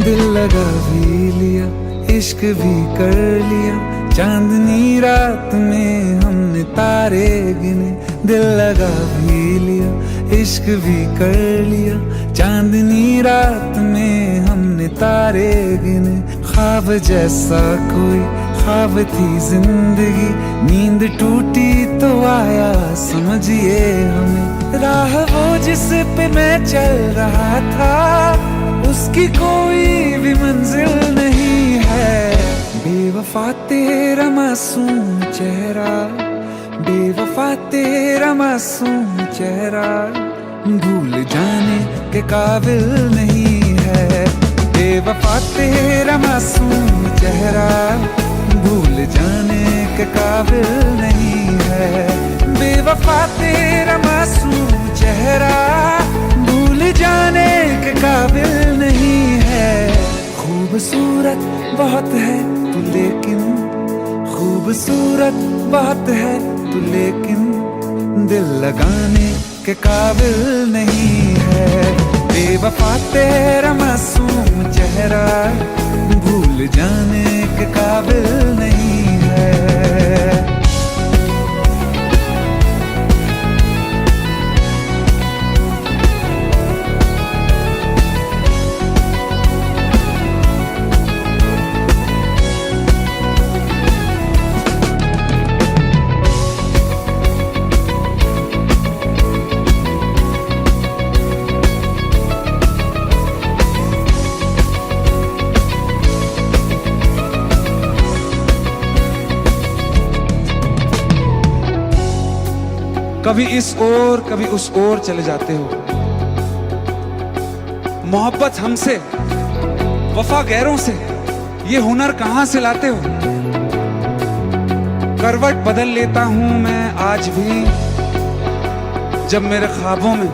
दिल लगा भी लिया, इश्क भी कर लिया, चांदनी रात में हमने तारे गिने। दिल लगा भी लिया, इश्क भी कर लिया, चांदनी रात में हमने तारे गिने। ख्वाब जैसा कोई ख्वाब थी जिंदगी, नींद टूटी तो आया समझिए हमें। राह वो जिस पे मैं चल रहा था, उसकी कोई भी मंजिल नहीं है। बेवफा तेरा मासूम चेहरा, बेवफा तेरा मासूम चेहरा, भूल जाने के काबिल नहीं है। बेवफा तेरा मासूम चेहरा, भूल जाने के काबिल नहीं है। बेवफा तेरा मासूम चेहरा, भूल जाने के काबिल नहीं है। खूबसूरत बहुत है तू लेकिन, खूबसूरत बहुत है तू लेकिन, दिल लगाने के काबिल नहीं है। बेवफा तेरा मासूम चेहरा, भूल जाने के काबिल नहीं है। कभी इस ओर कभी उस ओर चले जाते हो। मोहब्बत हमसे, वफा गैरों से, ये हुनर कहां से लाते हो। करवट बदल लेता हूं मैं आज भी, जब मेरे ख्वाबों में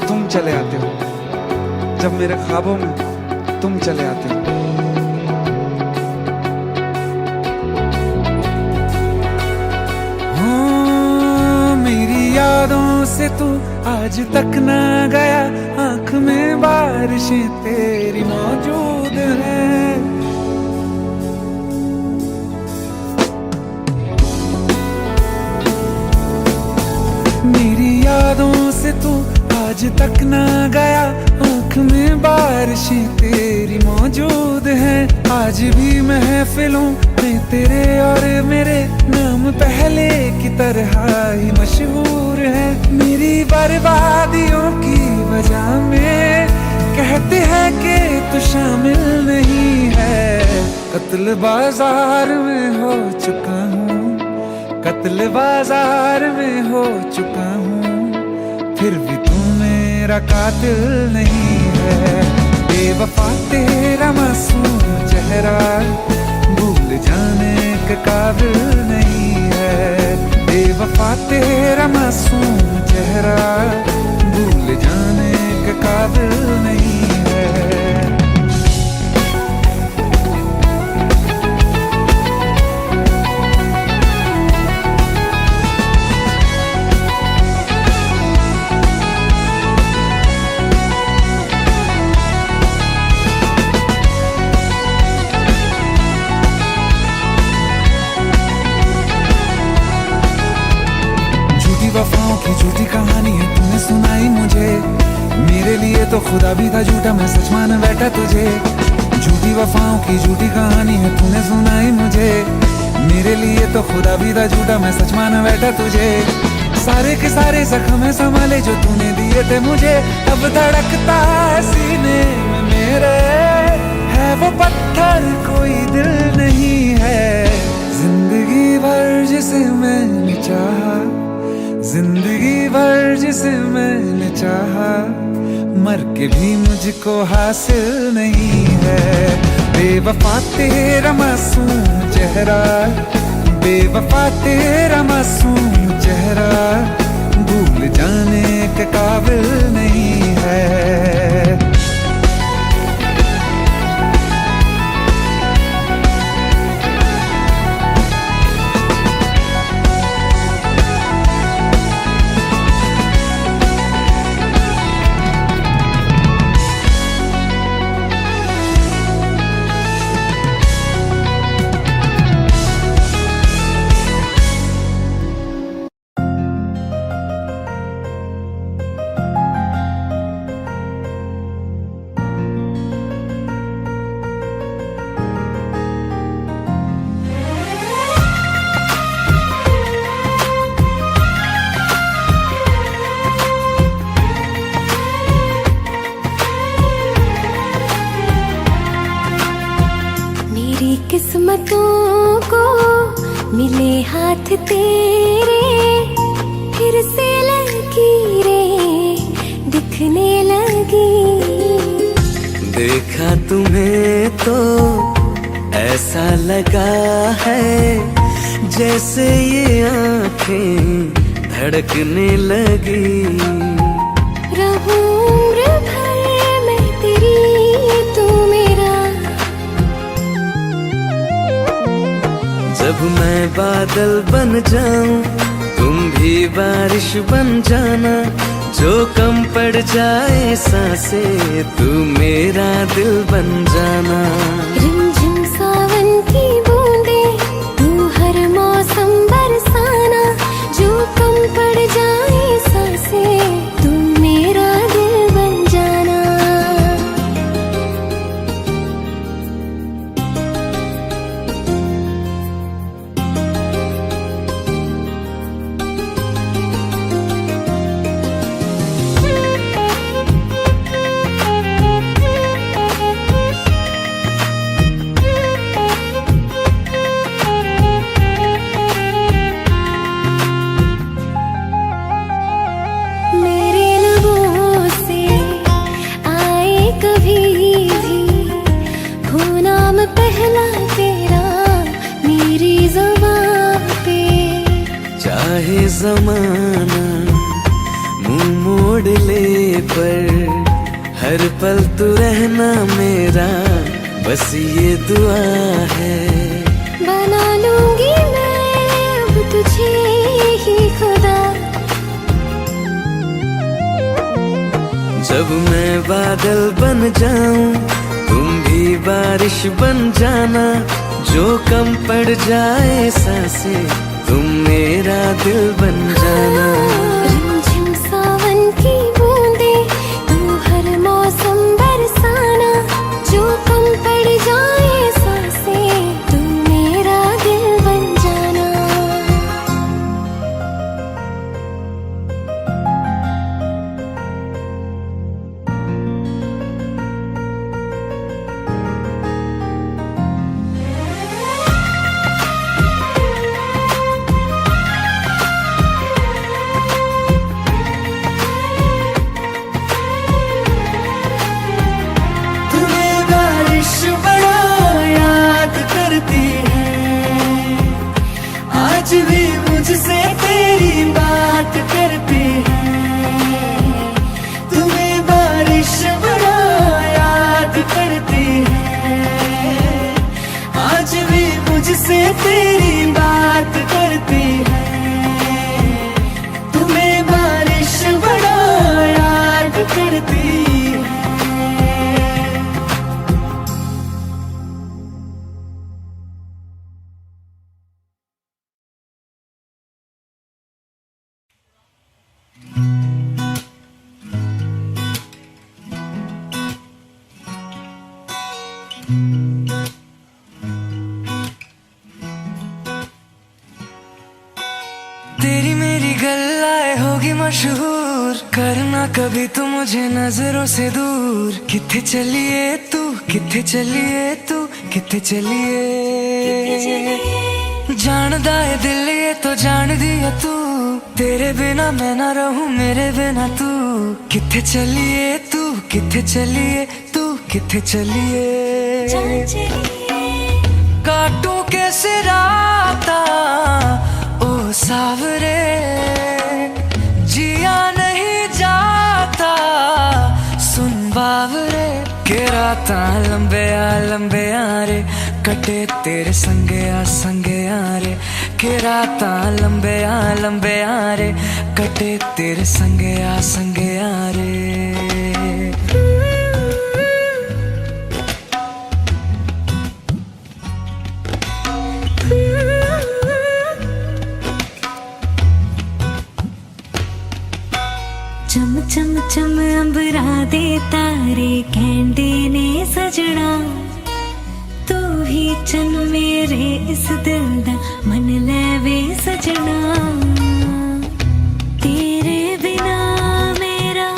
तुम चले आते हो, जब मेरे ख्वाबों में तुम चले आते हो। यादों से तू आज तक ना गया, आंख में बारिशें तेरी मौजूद हैं। मेरी यादों से तू आज तक ना गया, आंख में बारिशें तेरी मौजूद हैं। आज भी महफिलों में तेरे और मेरे नाम पहले की तरह ही मशहूर है। मेरी बर्बादियों की वजह में कहते हैं कि तू शामिल नहीं है। कत्ल बाजार में हो चुका हूँ, कत्ल बाजार में हो चुका हूँ, फिर भी तू मेरा कातिल नहीं है। बेवफा तेरा मासूम चेहरा, भूल जाने के काबिल नहीं है। बेवफा तेरा मासूम चेहरा, भूल जाने के काबिल नहीं है। वफाओं की झूठी कहानी है तूने सुनाई मुझे, मेरे लिए तो खुदा भी था झूठा, मैं सच मान बैठा तुझे। झूठी वफाओं की झूठी कहानी है तूने सुनाई मुझे, मेरे लिए तो खुदा भी था झूठा, मैं सच मान बैठा तुझे। सारे के सारे जख्म संभाले जो तूने दिए थे मुझे, अब धड़कता है सीने में मेरे, है वो पत्थर कोई दिल नहीं है। जिंदगी भर जिसे मैंने चाहा, जिंदगी भर जिसे मैंने चाहा, मर के भी मुझको हासिल नहीं है। बेवफा तेरा मासूम चेहरा, बेवफा तेरा मासूम चेहरा, भूल जाने के काबिल नहीं है। हाथ तेरे फिर से लकीरें दिखने लगी। देखा तुम्हें तो ऐसा लगा है जैसे ये आंखें धड़कने लगी। रहूं उम्र भर मैं तेरी तू मेरा। जब मैं बादल बन जाऊं तुम भी बारिश बन जाना। जो कम पड़ जाए सांसें तू मेरा दिल बन जाना। रिमझिम सावन की बूंदे तू हर मौसम बरसाना। जो कम पड़ जाए सांसें तू मेरा दिल बन जाना। मेरे लबों से आए कभी भी हो नाम पहला तेरा मेरी ज़ुबान पे। चाहे जमाना मुंह मोड़ ले पर हर पल तू रहना मेरा बस ये दुआ है। बना लूंगी मैं अब तुझे ही खुदा। जब मैं बादल बन जाऊं तुम भी बारिश बन जाना। जो कम पड़ जाए सांसें तुम मेरा दिल बन जाना। रिमझिम सावन की बूंदे तू हर मौसम बरसाना। जो कम पड़ जाए सांसें तू मेरा दिल बन जाना। तुम्हें बारिश बड़ा याद करती है। आज भी मुझसे तेरी बात करती है। तुम्हें बारिश बड़ा याद करती है। आज भी मुझसे तेरी बात करती है। तुम्हें बारिश बड़ा याद करती है। तेरी मेरी गल्लाए होगी मशहूर। करना कभी तू मुझे नजरों से दूर। किथे चलिए तू किथे चलिए तू किथे चलिए। जानदा है दिल ये तो जान दिया तू। तेरे बिना मैं ना रहूं मेरे बिना तू। किथे चलिए तू किथे चलिए तू किथे चलिए। काटू कैसे राता ओ सावरे जिया नहीं जाता सुन बावरे। के राता लंबे आ रे कटे तेरे संगे आ रे। के राता लंबे आ रे कटे तेरे संगे आ रे। चम चम चम अंबरा दे तारे कहंदे ने सजना। तू ही चन मेरे इस दिल दा मन लेवे सजना। तेरे बिना मेरा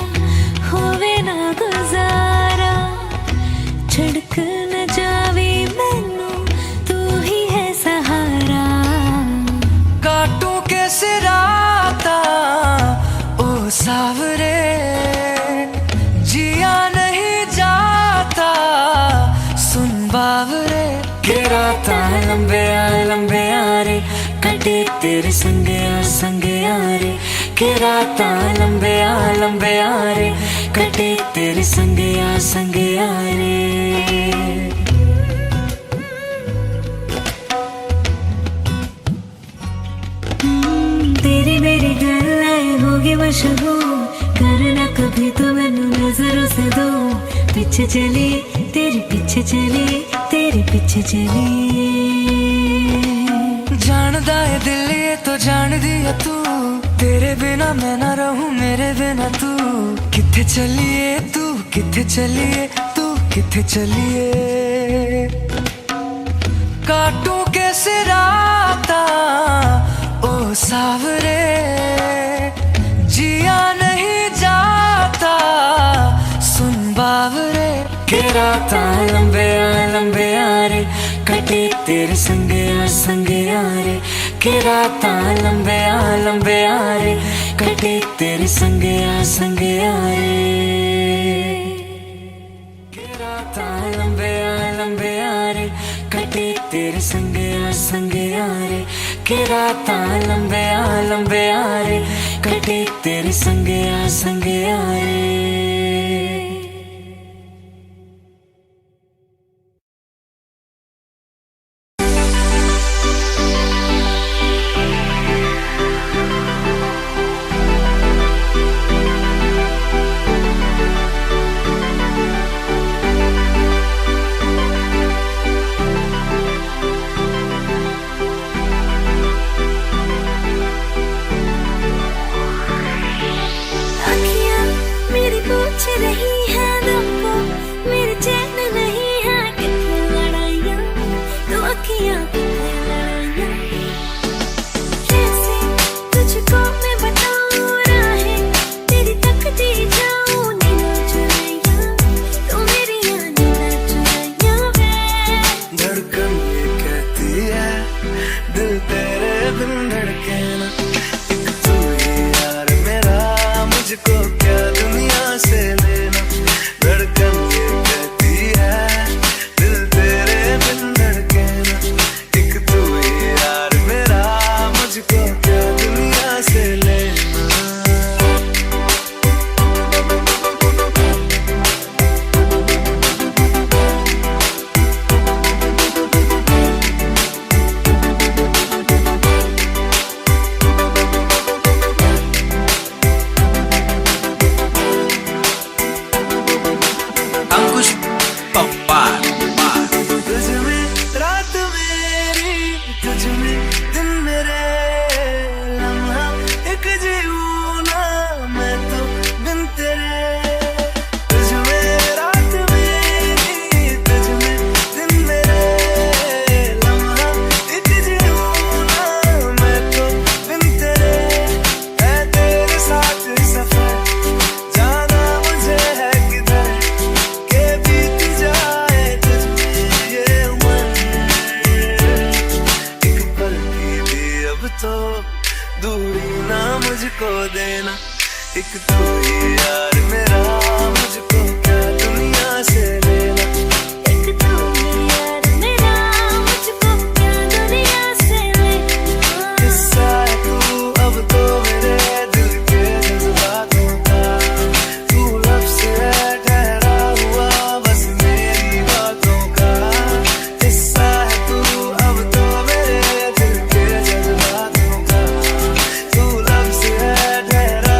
होवे ना गुजारा। छड़क न जावे मैनू तू ही है सहारा। कैसे राता ओ सावरे, जिया नहीं जाता सुन बावरे। के राता लंबे रे कटे तेरे संगे रे। के राता लंबे रे कटे तेरे संगे रे। तेरी मेरी गल्लाएं होगी मशहूर, करना कभी तो मैनू नजरों से दो। पीछे चली तेरे पीछे चली, तेरे पीछे चली। जानदा है दिल ये तो जान दिया तू, तेरे बिना मैं ना रहूं मेरे बिना तू। किथे चलिए तू, किथे चलिए तू, किथे चलिए। काटूं कैसे राता ओ सावरे, जिया नहीं जाता सुन बावरे। के राता लंबे रे कटे तेरे संगे रे। के राता लंबे रे कटे तेरे संगे रे। के राता लंबे रे कटे तेरे संगे रे। के राता लंबे रे कटे तेरे संगे रे। एक तू ही यार मेरा, मुझको क्या दुनिया से लेना। एक तू ही यार मेरा, मुझको क्या दुनिया से लेना। किस्सा है तू अब तो मेरे दिल के जज्बातों का, तू लफ्ज़ है ठहरा हुआ बस मेरी बातों का। किस्सा है तू अब तो मेरे दिल के जज्बातों का, तू लफ्ज़ है ठहरा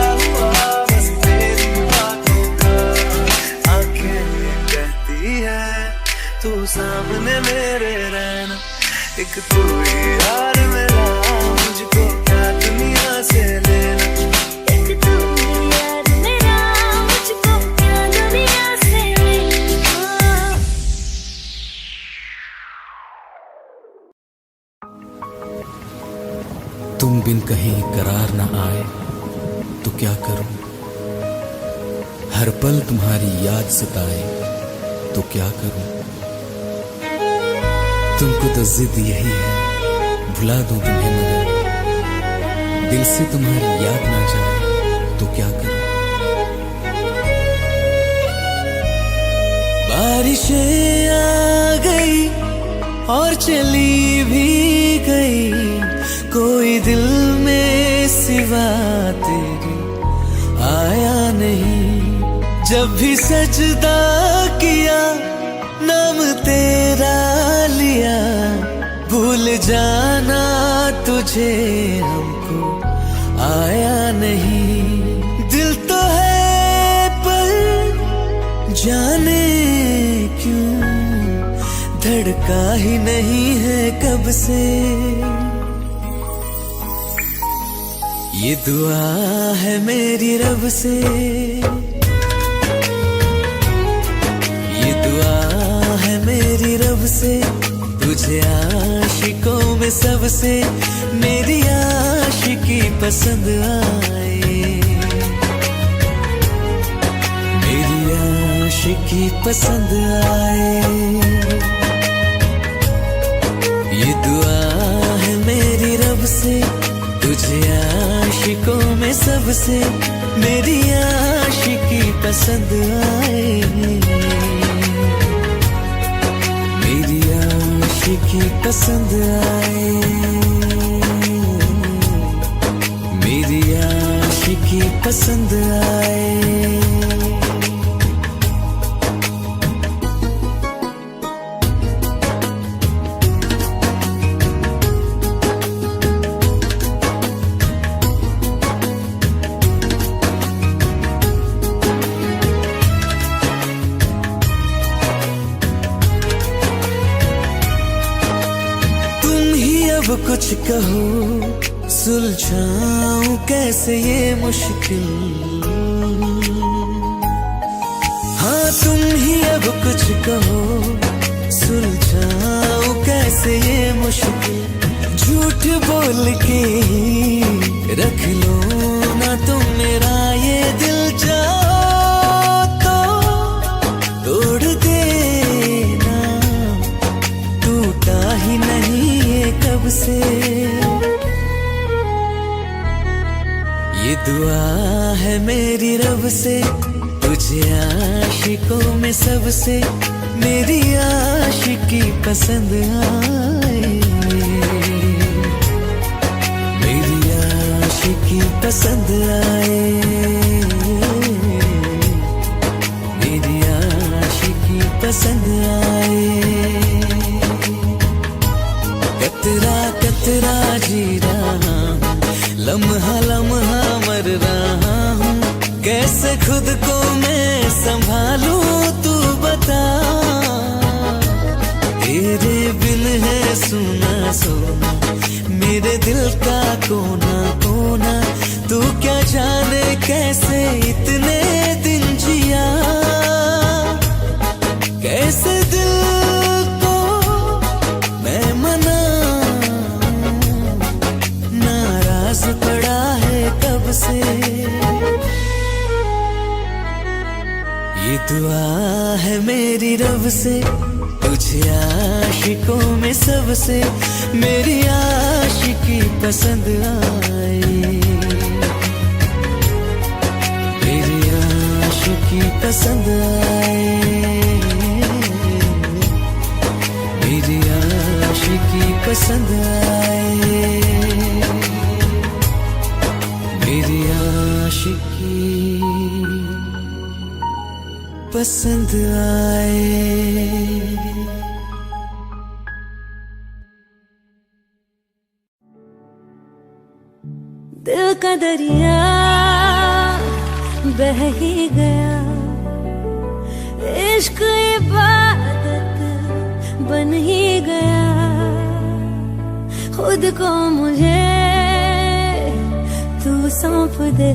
तू सामने मेरे रहना। एक तू ही यार मेरा, मुझको क्या दुनिया से लेना। एक तू ही यार मेरा, मुझको क्या दुनिया से लेना। तुम बिन कहीं करार न आए तो क्या करूं, हर पल तुम्हारी याद सताए तो क्या करूं। तुमको तो जिद यही है भुला दूं तुम्हें, मगर दिल से तुम्हारी याद ना जाए तो क्या करूं। बारिशें आ गई और चली भी गई, कोई दिल में सिवा तेरे आया नहीं। जब भी सजदा किया नाम तेरा लिया, भूल जाना तुझे हमको आया नहीं। दिल तो है पर जाने क्यों धड़का ही नहीं है कब से। ये दुआ है मेरी रब से, ये दुआ है मेरी रब से, तुझे आशिकों में सबसे मेरी आशिकी पसंद आए, मेरी आशिकी पसंद आए। ये दुआ है मेरी रब से, तुझे आशिकों में सबसे मेरी आशिकी पसंद आए, मेरी आशिकी पसंद आए, मेरी आशिकी पसंद आए। अब कुछ कहो सुलझाऊं कैसे ये मुश्किल, हाँ तुम ही अब कुछ कहो सुलझाऊं कैसे ये मुश्किल। झूठ बोल के रख लो ना तुम मेरा ये दिल, जाओ तो तोड़ देना, टूटा ही नहीं कब से। ये दुआ है मेरी रब से, तुझे आशिकों में सबसे मेरी आशिकी पसंद आए, मेरी आशिकी पसंद आए, मेरी आशिकी पसंद आए। कतरा कतरा जी रहा हूँ, लम्हा लम्हा मर रहा हूँ, कैसे खुद को मैं संभालूं तू बता। तेरे बिन है सुना सोना मेरे दिल का कोना कोना, तू क्या जाने कैसे इतने दिन जिया, कैसे दिल को मैं मना, नाराज पड़ा है कब से। ये दुआ है मेरी रब से, तुझे आशिकों में सबसे मेरी आशिकी पसंद आए, मेरी आशिकी पसंद आए, मेरी आशिकी पसंद आए, मेरी आशिकी पसंद आए। दिल का दरिया बह ही गया, इश्क इबादत बन ही गया, खुद को मुझे तू सौंप दे,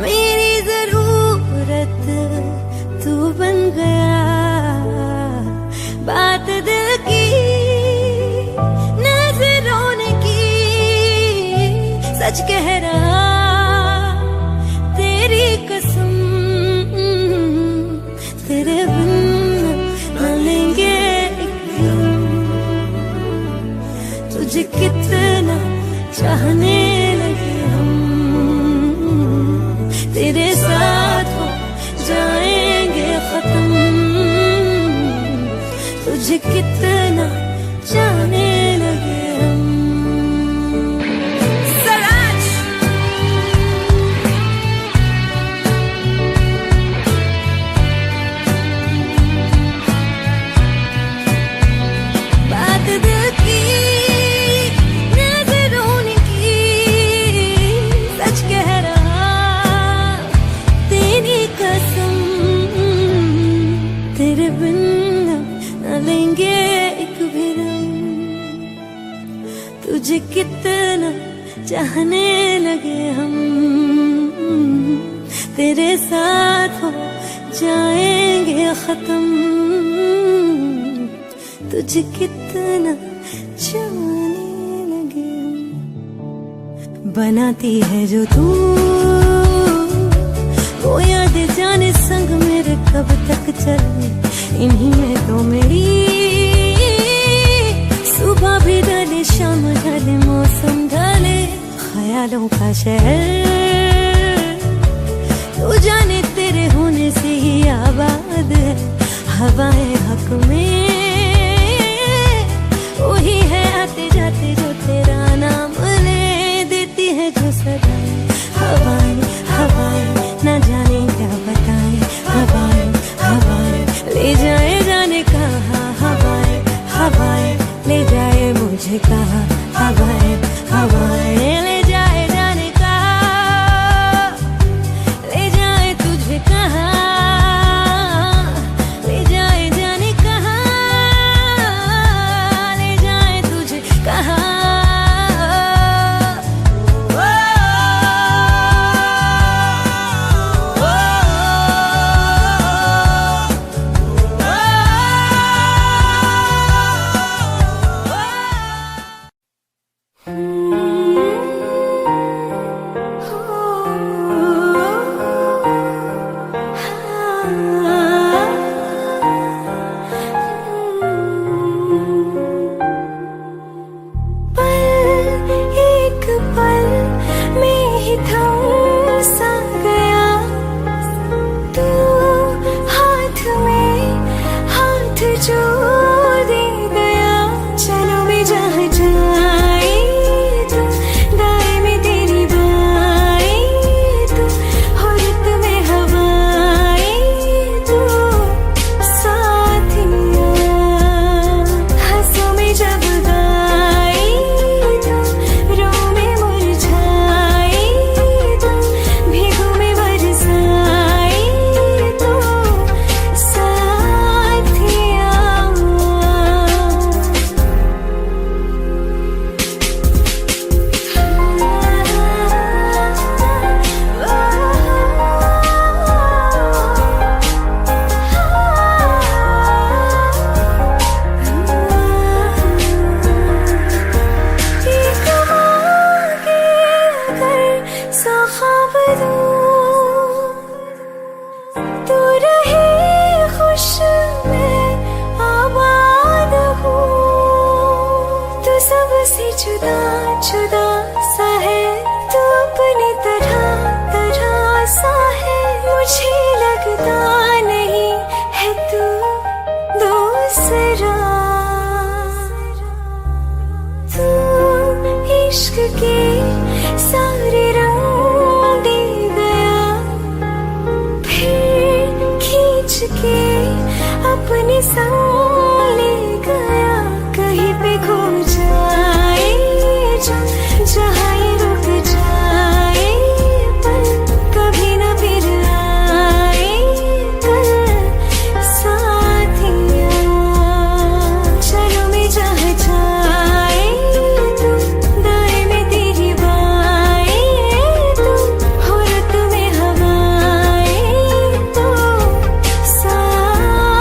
मेरी जरूरत तू बन गया, बात दिल की नजरों ने की, सच कह रहा तेरी कसम, तेरे बिन न लेंगे एक दम, तुझे कितना चाह चाहने लगे हम, तेरे साथ हो जाएंगे खत्म, तुझे कितना जाने लगे हम। बात दिल की नजरों की सच कह रहा, तेरी कसम तेरे बिन न लेंगे एक भी दम, तुझे कितना चाहने लगे हम, तेरे साथ हो जाएंगे खत्म, तुझे कितना जाने लगे हम। बनाती है जो तू वो याद जाने संग मेरे कब तक चले, इन्हीं में तो मेरी सुबह भी ढले शाम ढले मौसम ढले, ख्यालों का शहर तू जाने तेरे होने से ही आबाद है, हवाएं हक में वही है आते जाते जो तेरा नाम ले देती है जो सदाएं, हवाएं हवाएं न जाने क्या बताएं, हवाएं हवाएं ले जाए जाने कहा, हवाएं हवाएं ले जाए मुझे कहा, हवाएं हवाएं ले जाए जाने कहा, ले जाए तुझे कहा, ले जाए जाने कहा, ले जाए तुझे कहा। जुदा जुदा सा है तू, अपनी तरह तरह सा है, मुझे लगता नहीं है तू दूसरा, तू इश्क के सारे रंग दे गया, फिर खींच के अपने संग ले गया, कहीं पे खो जाए जहाँ ये रुक जाए, पर कभी न फिर आए कल साथिया, चलो मैं जहाँ जाए तू, दाएं में तेरी बाएं तू, हो रुत में हवाएं तू, साथिया।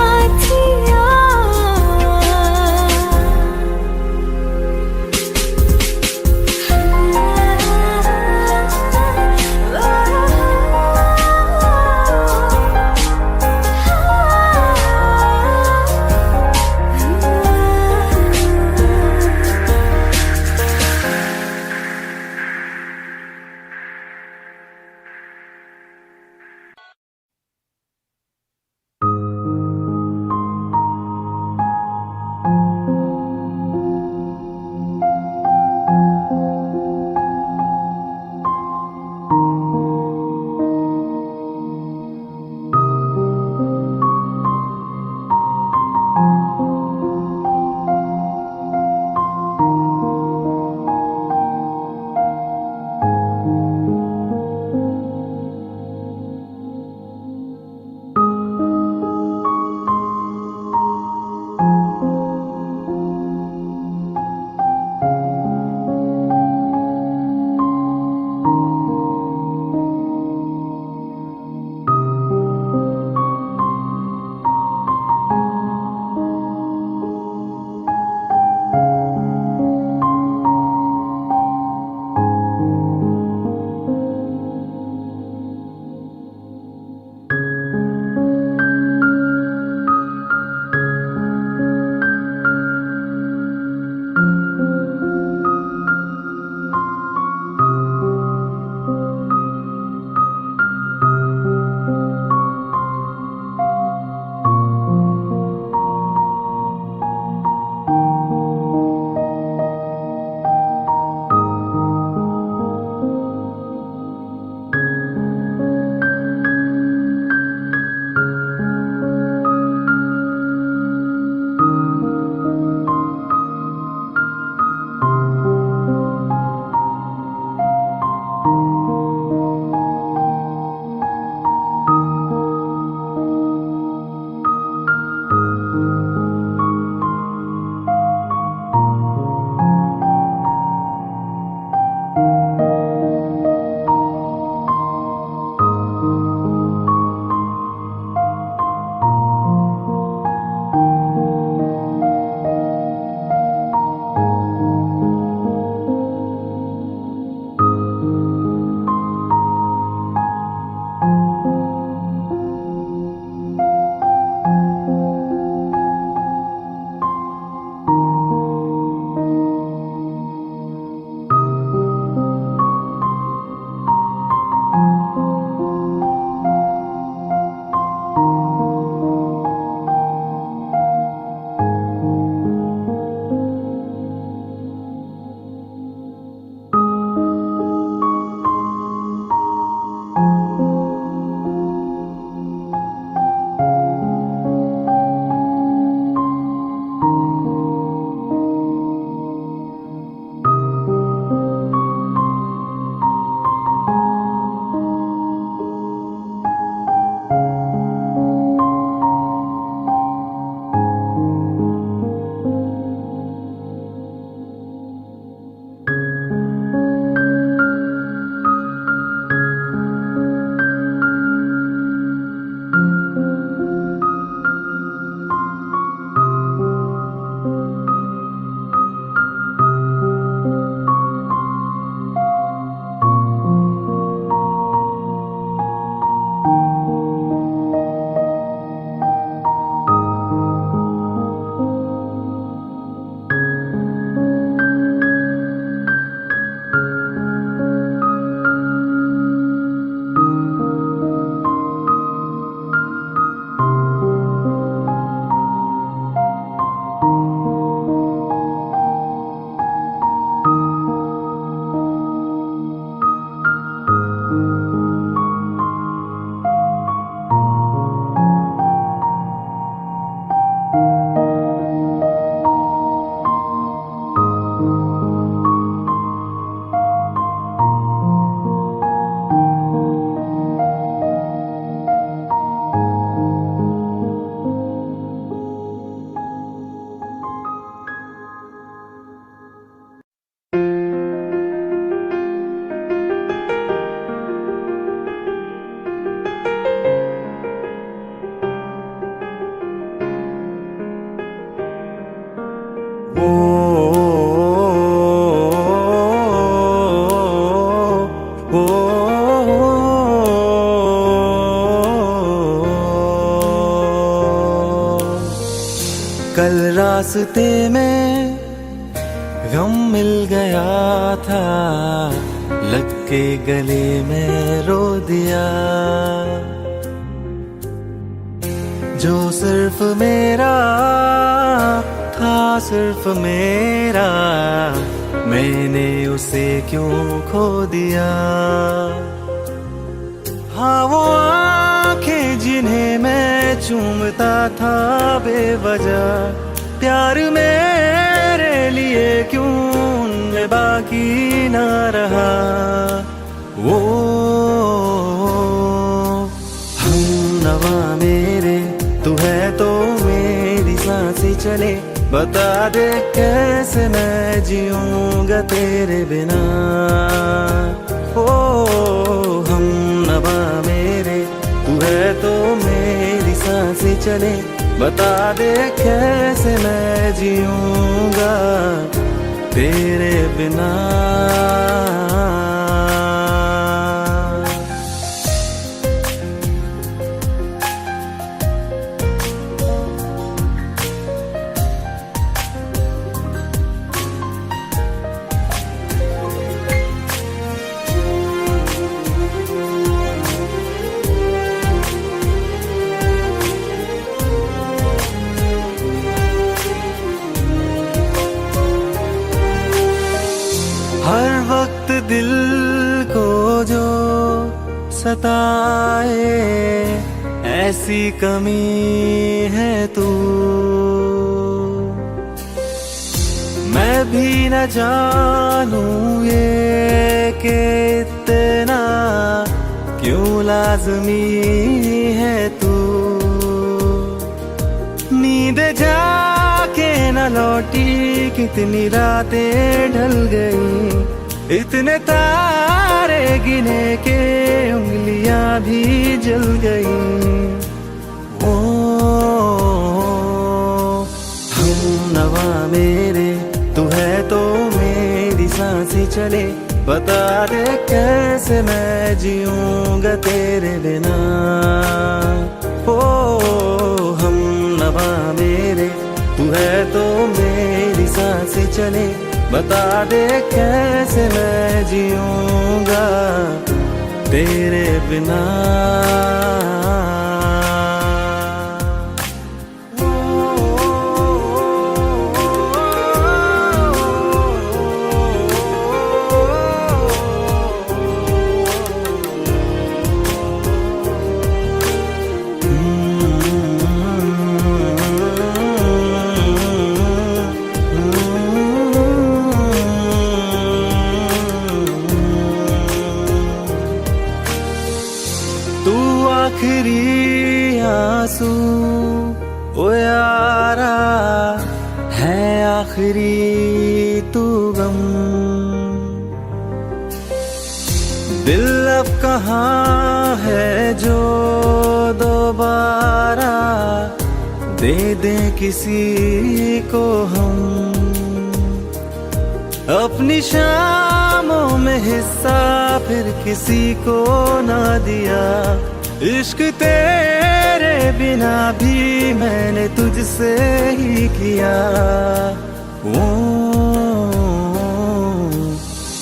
रास्ते में गम मिल गया था, लग के गले में रो दिया। जो सिर्फ मेरा था, सिर्फ मेरा, मैंने उसे क्यों खो दिया। हाँ वो आंखें जिन्हें मैं चूमता था बेवजह, प्यार मेरे लिए क्यों उनमें बाकी ना रहा। वो हम नवा मेरे, तू है तो मेरी सांसें चले, बता दे कैसे मैं जीऊंगा तेरे बिना। ओ हम नवा मेरे, तू है तो मेरी सांसें चले, बता दे कैसे मैं जीऊंगा तेरे बिना। हर वक्त दिल को जो सताए, ऐसी कमी है तू। मैं भी न जानूं ये कि इतना क्यों लाज़मी है तू। नींद जाके न लौटी, कितनी रातें ढल गई, इतने तारे गिने के उंगलियां भी जल गई। ओ हम नवा मेरे, तू है तो मेरी सांसें चले, बता दे कैसे मैं जीऊंगा तेरे बिना। ओ हम नवा मेरे, तू है तो मेरी सांसें चले, बता दे कैसे मैं जीऊंगा तेरे बिना। तू आखिरी आंसू ओ यारा है, आखिरी तू गम। दिल अब कहाँ है जो दोबारा दे दे किसी को हम। अपनी शामों में हिस्सा फिर किसी को ना दिया, इश्क तेरे बिना भी मैंने तुझसे ही किया। ओ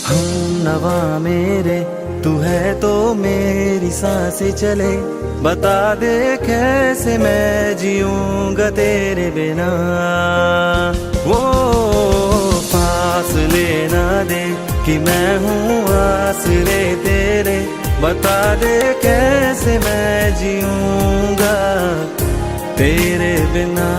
हम नवा मेरे, तू है तो मेरी सांसें चले, बता दे कैसे मैं जीऊंगा तेरे बिना। वो फासले ना दे कि मैं हूँ आसरे तेरे, बता दे कैसे मैं जीऊंगा तेरे बिना।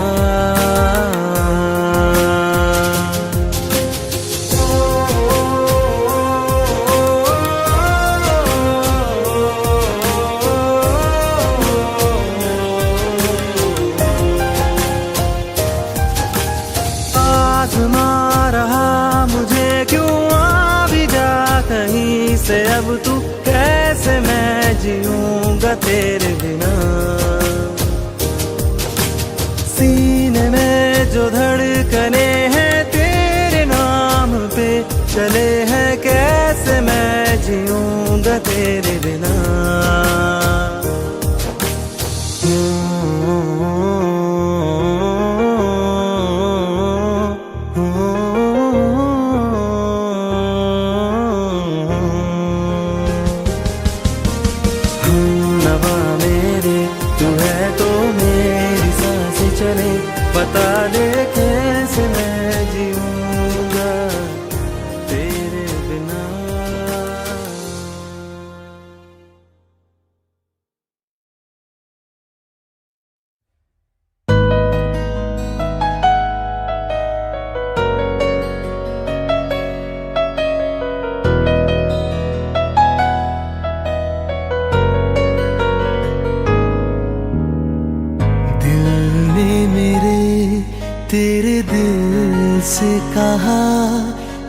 आज़मा रहा मुझे क्यों आ भी जा कहीं से, अब तू कैसे मैं जीऊंगा तेरे बिना। सीने में जो धड़कने हैं तेरे नाम पे चले हैं, कैसे मैं जीऊंगा तेरे बिना।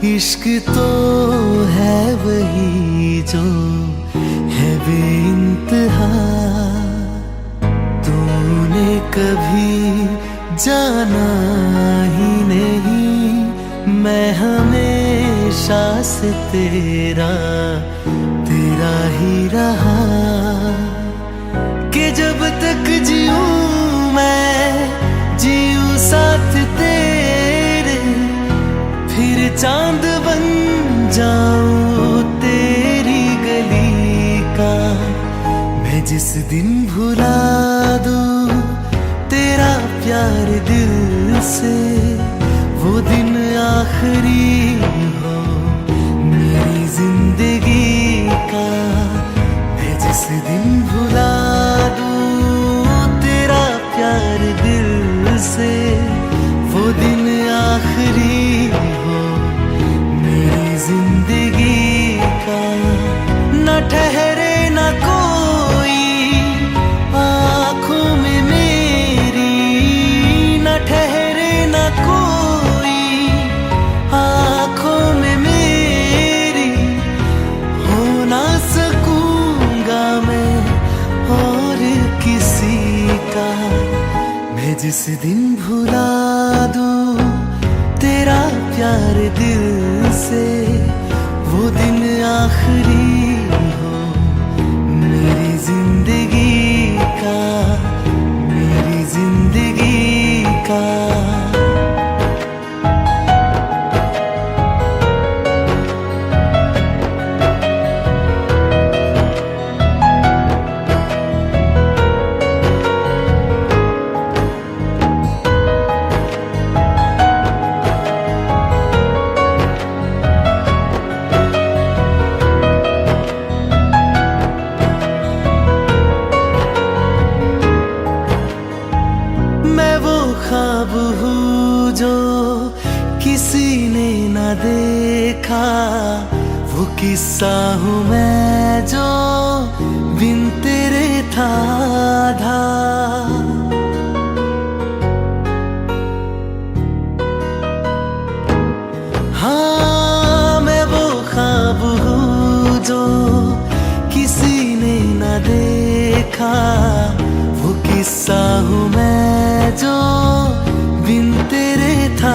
इश्क तो है वही जो है बेइंतहा, तूने कभी जाना ही नहीं, मैं हमेशा से तेरा तेरा ही रहा, कि जब तक जीऊं मैं जीऊं साथ तेरे, फिर चांद बन जाऊं तेरी गली का। मैं जिस दिन भुला दूं तेरा प्यार दिल से, वो दिन आखिरी हो मेरी जिंदगी का। मैं जिस दिन भुला दूं तेरा प्यार दिल से, वो दिन आखिरी हो मेरी जिंदगी का। न ठहरे न कोई आँखों में मेरी, न ठहरे न कोई आँखों में मेरी, हो ना सकूंगा मैं और किसी का। मैं जिस दिन भुला दूं तेरा प्यार दिल से, वो दिन आखिरी हो मेरी जिंदगी का, मेरी जिंदगी का। ख्वाब हूँ जो किसी ने न देखा, वो किस्सा हूँ मैं जो बिन तेरे था आधा। हाँ मैं वो ख्वाब हूँ जो किसी ने न देखा, वो किस्सा हूँ मैं जो बिन तेरे था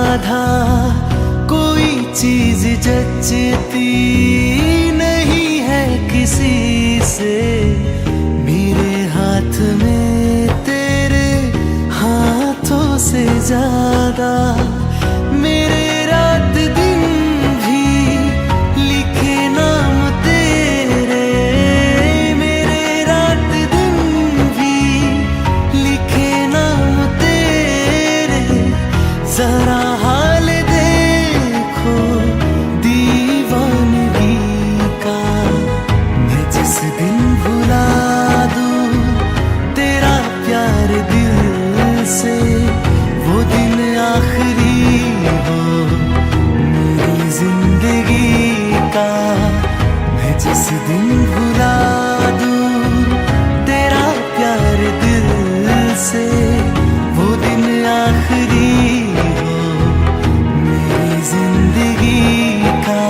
आधा। कोई चीज जचती नहीं है किसी से, मेरे हाथ में तेरे हाथों से ज्यादा। मेरे रात दिन भी लिखे नाम तेरे, मेरे रात दिन भी लिखे नाम तेरे। जरा हाल देखो दीवानगी का, मैं जिस दिन भुला दूं तेरा प्यार दिल से, वो दिन आखिरी हो मेरी जिंदगी का। मैं जिस दिन भुला दूं तेरा प्यार दिल से, वो दिन आखिरी हो मेरी जिंदगी का।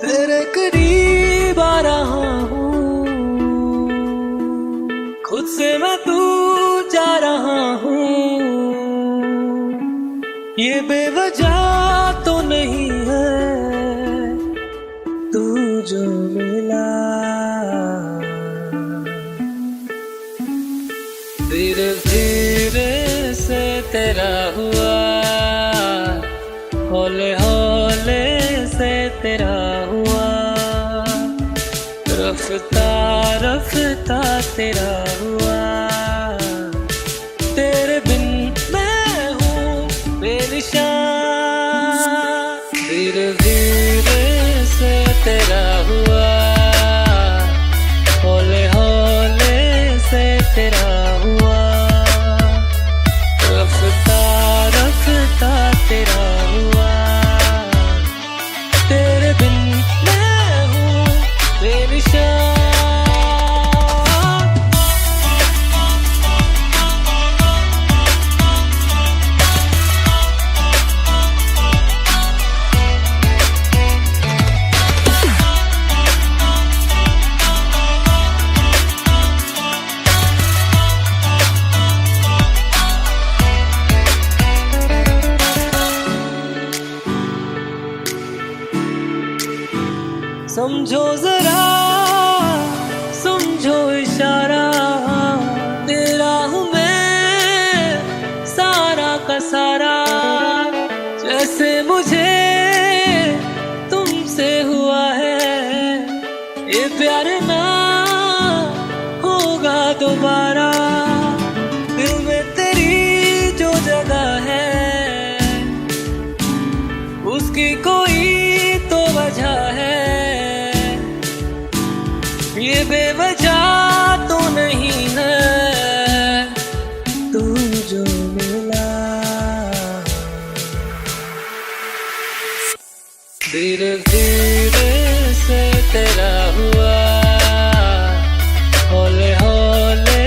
तेरे करीब आ रहा हूँ, खुद से मैं दूर जा रहा हूँ। ये बेवजह तो नहीं है तू जो मिला, धीरे धीरे से तेरा हुआ, हौले हौले से तेरा हुआ। रफ रफ्ता रफ्ता तेरा हुआ, तेरे बिन मैं हूँ बेनिशान। धीरे धीरे से तेरा हुआ, हौले हौले से तेरा हुआ, रफ्ता रफ्ता तेरा हुआ, तेरे बिन मैं हूँ बेनिशान। समझो जरा समझो इशारा, तेरा हूँ मैं सारा का सारा। जैसे मुझे तुमसे हुआ है ये प्यार ना होगा दोबारा। दिल में तेरी जो जगह है उसकी कोई तो वजह है, ये बेवजह तो नहीं है। तू जो मिला धीरे धीरे से तेरा हुआ, हौले हौले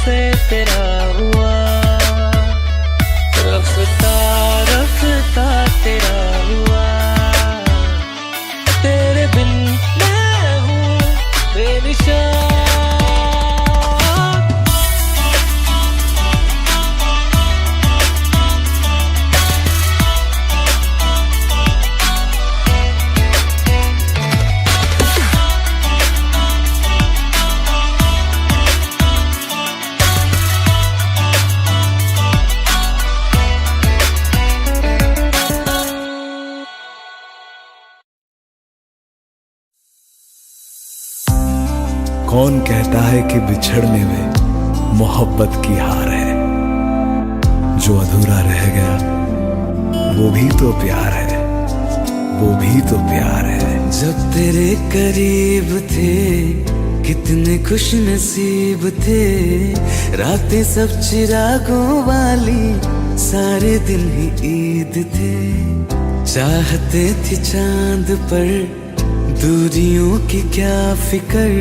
से तेरा हुआ, रफ्ता रफ्ता तेरा हुआ, तेरे बिन मैं हूँ बेनिशान। कौन कहता है कि बिछड़ने में मोहब्बत की हार है, जो अधूरा रह गया वो भी तो प्यार है, वो भी तो प्यार है। जब तेरे करीब थे कितने खुश नसीब थे, रातें सब चिरागों वाली, सारे दिन ही ईद थे। चाहते थे चांद पर दूरियों की क्या फिकर,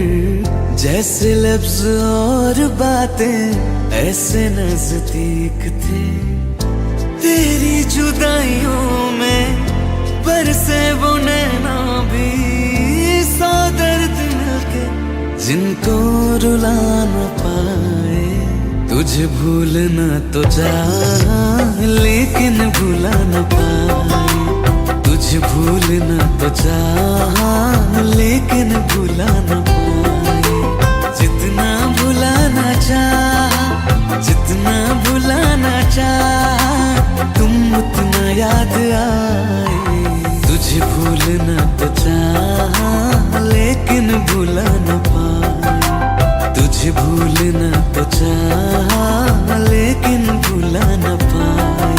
जैसे लफ्ज और बातें ऐसे नजदीक थे। तेरी जुदाइयों में बरसे वो नैना भी, सौ दर्द मिलके जिनको रुला न पाए। तुझे भूलना तो चाह लेकिन भुला न पाए, तुझे भूलना तो चाह लेकिन भुला न पाए। जितना भुलाना चाह, जितना भुलाना चाह, तुम उतना याद आए। तुझे भूलना तो चाह लेकिन भुला न पाए, तुझे भूलना तो चाह लेकिन भुला न पाए।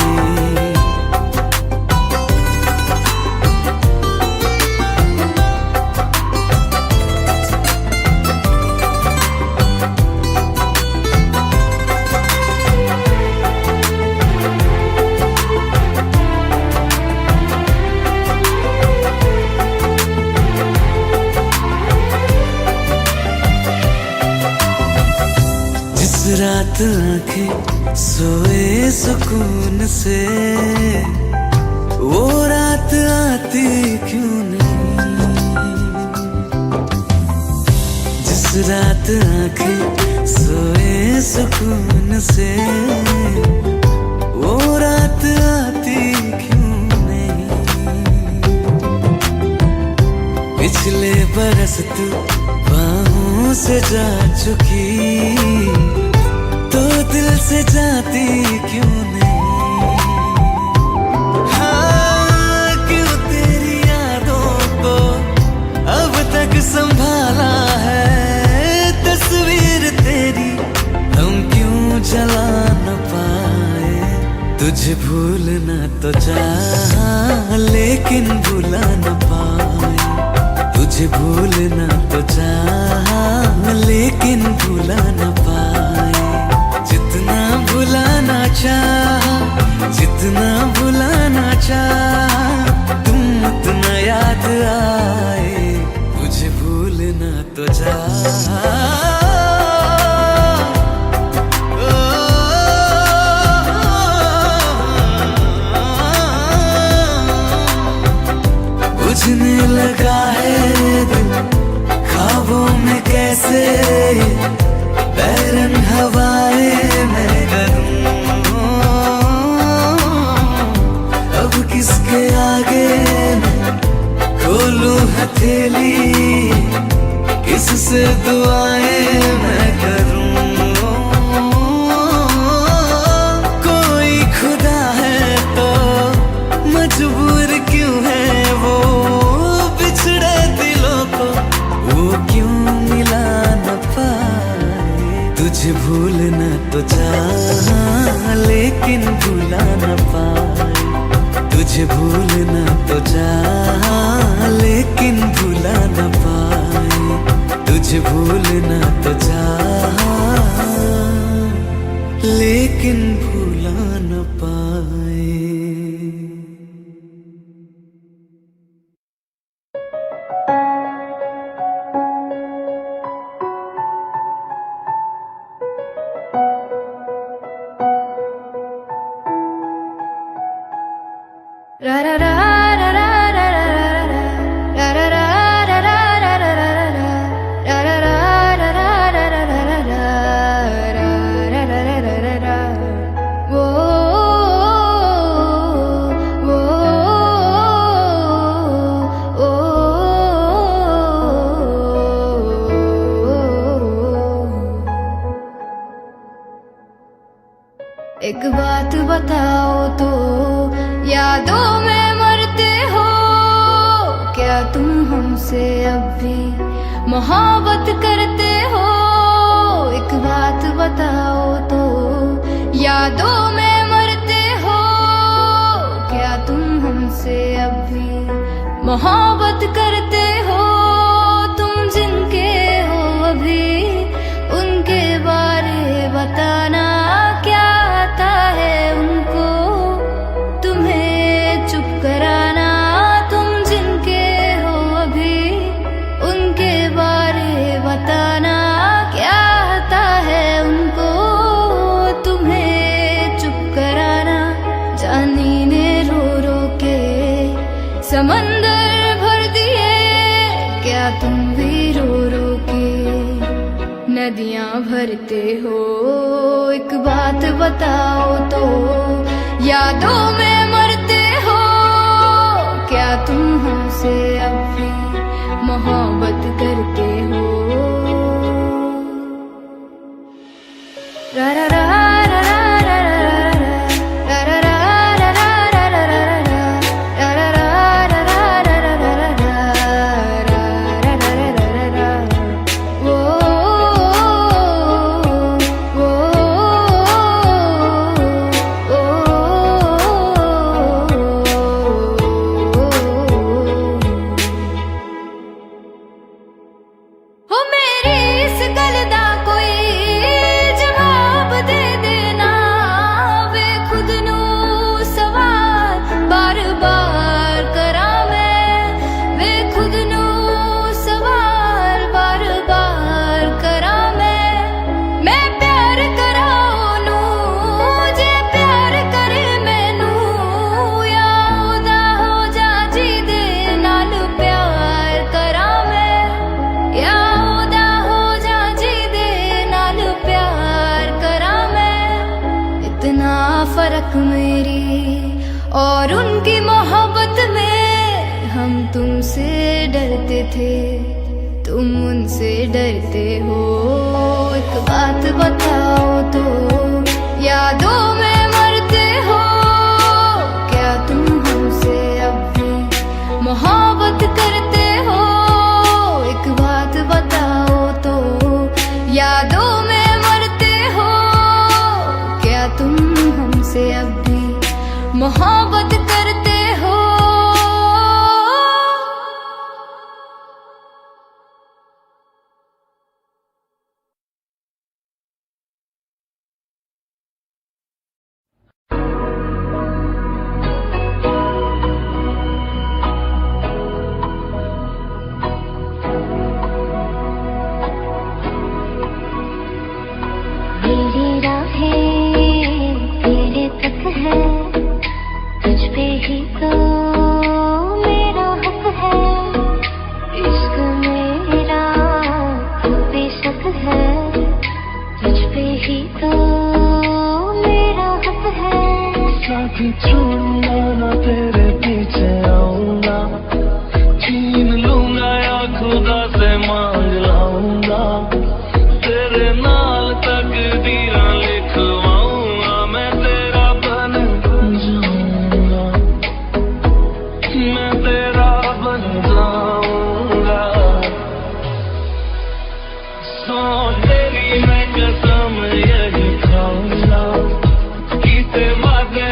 रात आंखें सोए सुकून से, वो रात आती क्यों नहीं। जिस रात आंखें सोए सुकून से, वो रात आती क्यों नहीं। पिछले बरस तू बाहों से जा चुकी, तो दिल से जाती क्यों नहीं। हाँ, क्यों तेरी यादों को अब तक संभाला है। तुझे भूलना तो चाहा लेकिन भुला न पाए, तुझे भूलना तो चाहा लेकिन भुला न पाए। जितना भुलाना चाहा, जितना भुलाना चाहा, तुम उतना याद आए। तुझे भूलना तो चाहा बुझने लगा है दिल ख्वाबों में कैसे, बैरन हवाएं मैं करूं। अब किसके आगे मैं खोलूं हथेली, किससे दुआएं मैं करूं। कोई खुदा है तो मजबूर क्यों है वो, बिछड़े दिलों को वो क्यों मिला न पाए। तुझे भूलना तो चाहा लेकिन भुला न पाए, तुझे भूलना तो चाहा लेकिन भुला न पाए। तुझे भूलना तो चाहा लेकिन भुला न पाए। एक बात बताओ तो, यादों में मरते हो क्या तुम हमसे अब भी मोहब्बत करते हो। एक बात बताओ तो, यादों में मरते हो क्या तुम हमसे अब भी मोहब्बत करते हो। तुम जिनके हो अभी उनके बारे बताना, क्या आता है उनको तुम्हें चुप कराना। तुम जिनके हो अभी उनके बारे बताना, क्या आता है उनको तुम्हें चुप कराना। जानी ने रो रो के समंदर भर दिए, क्या तुम भी रो रो के नदियां भरते हो। एक बात बताओ तो, यादों में मरते हो क्या तुम हमसे अब भी मोहब्बत करते हो। रा रा रा रा रा रा रा रा फर्क मेरी और उनकी मोहब्बत में। हम तुमसे डरते थे, तुम उनसे डरते हो। एक बात बताओ तो, यादों में मरते हो क्या तुम हमसे अब भी मोहब्बत करते हो। एक बात बताओ तो, यादों में मरते हो क्या तुम हमसे अब भी बाकी छोड़ूंगा ना तेरे पीछे आऊंगा छीन लूंगा या खुदा से मांग लाऊंगा तेरे नाल तकदीरां लिखवाऊंगा मैं तेरा बन जाऊंगा मैं तेरा बन जाऊंगा सो तेरी मैं कसम यही खाऊंगा किसे वादे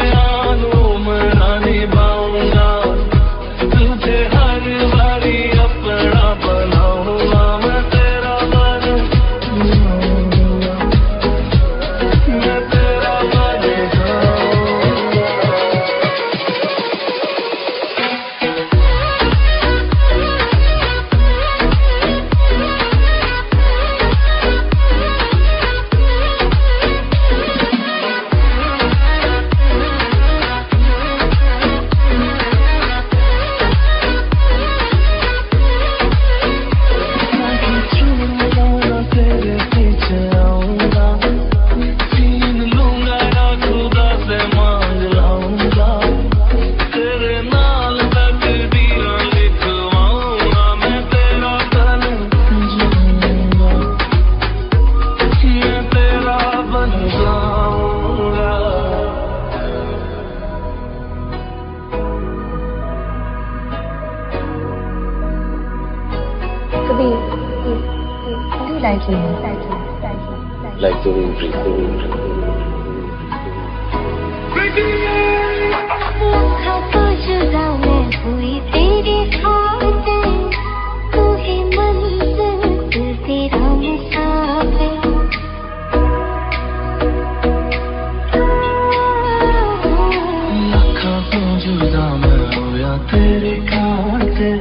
मना निभाऊंगा तुझे हर बारी अपना बनाऊंगा मैं तेरा बन जाऊंगा मैं तेरा बन जाऊंगा तेरे पीछे आऊंगा छीन लूंगा या खुदा से मांग लाऊंगा तेरे नाल तकदीरां लिखवाऊंगा मैं तेरा बन जाऊंगा मैं तेरा बन जाऊंगा लखा तो जुदा मैं हुई तेरी खातिर तू ही मंजिल दिल तेरा मुसाफिर लखा तो जुदा मैं होया तेरे खातिर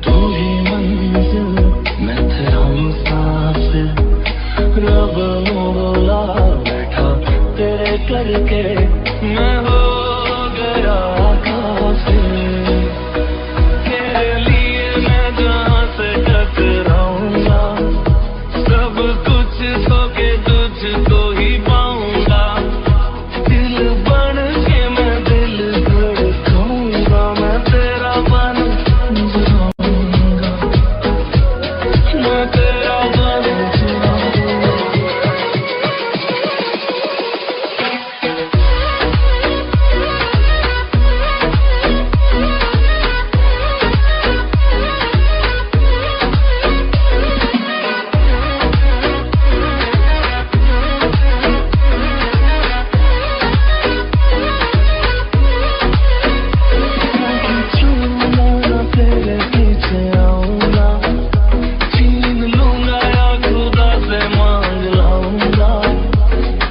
तू ही मंजिल मैं तेरा मुसाफिर रब नू बोला बैठा तेरे करके मैं हो गया काफिर तेरे लिए मैं जहाँ से टकराऊंगा सब कुछ खो के तुझको ही पाऊंगा दिल बन के मैं दिल धड़काऊंगा मैं तेरा बन जाऊंगा मैं तेरा बन जाऊंगा तेरे पीछे आऊंगा छीन लूंगा या खुदा से मांग लाऊंगा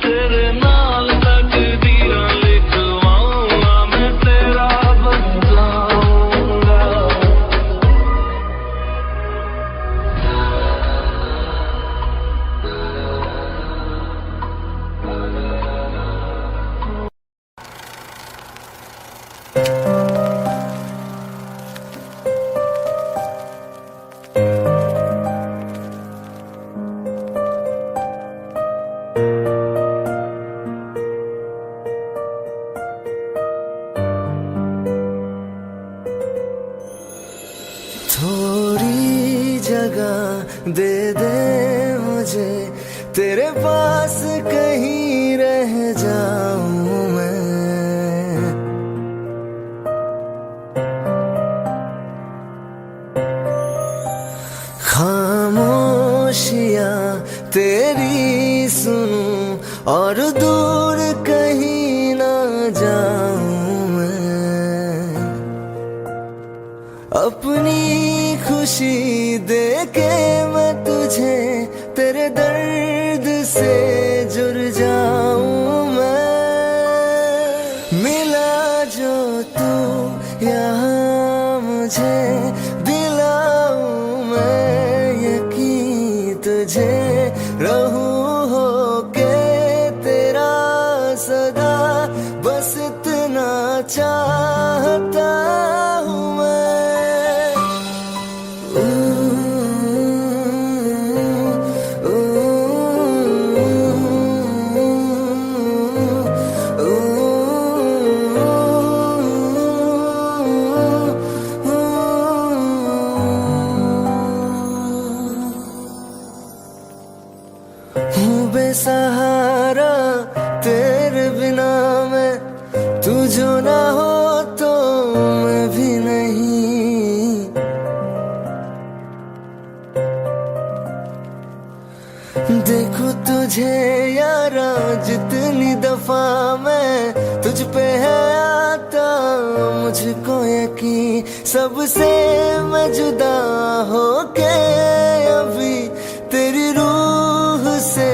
तेरे नाल तकदीरां लिखवाऊंगा मैं तेरा बन जाऊंगा थोड़ी जगह दे दे मुझे तेरे पास कहीं रह जाऊं मैं खामोशियां तेरी सुनूं और दूर कहीं ना जाऊं मैं अपनी खुशी दे के मैं तुझे तेरे दर्द से जुड़ जाऊं मैं मिला जो तू यहाँ मुझे दिलाऊं मैं यकीन तुझे रहूं हो के तेरा सदा बस इतना चाहता हूँ मैं जो ना हो तो मैं भी नहीं। देखो तुझे यारा जितनी दफा मैं तुझ पे है आता, मुझको यकीन सबसे मैं जुदा होके अभी तेरी रूह से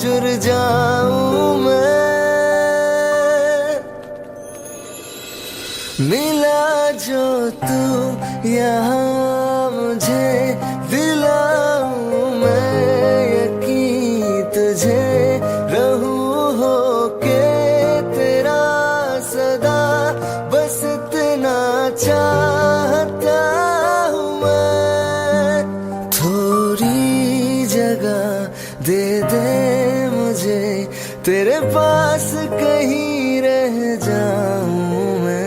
जुड़ जाऊं मैं। मिला जो तू यहाँ मुझे दिलाऊं मैं यकीन तुझे रहूं होके तेरा सदा, बस इतना चाहता हूँ मैं। थोड़ी जगह दे दे मुझे तेरे पास कहीं रह जाऊं मैं।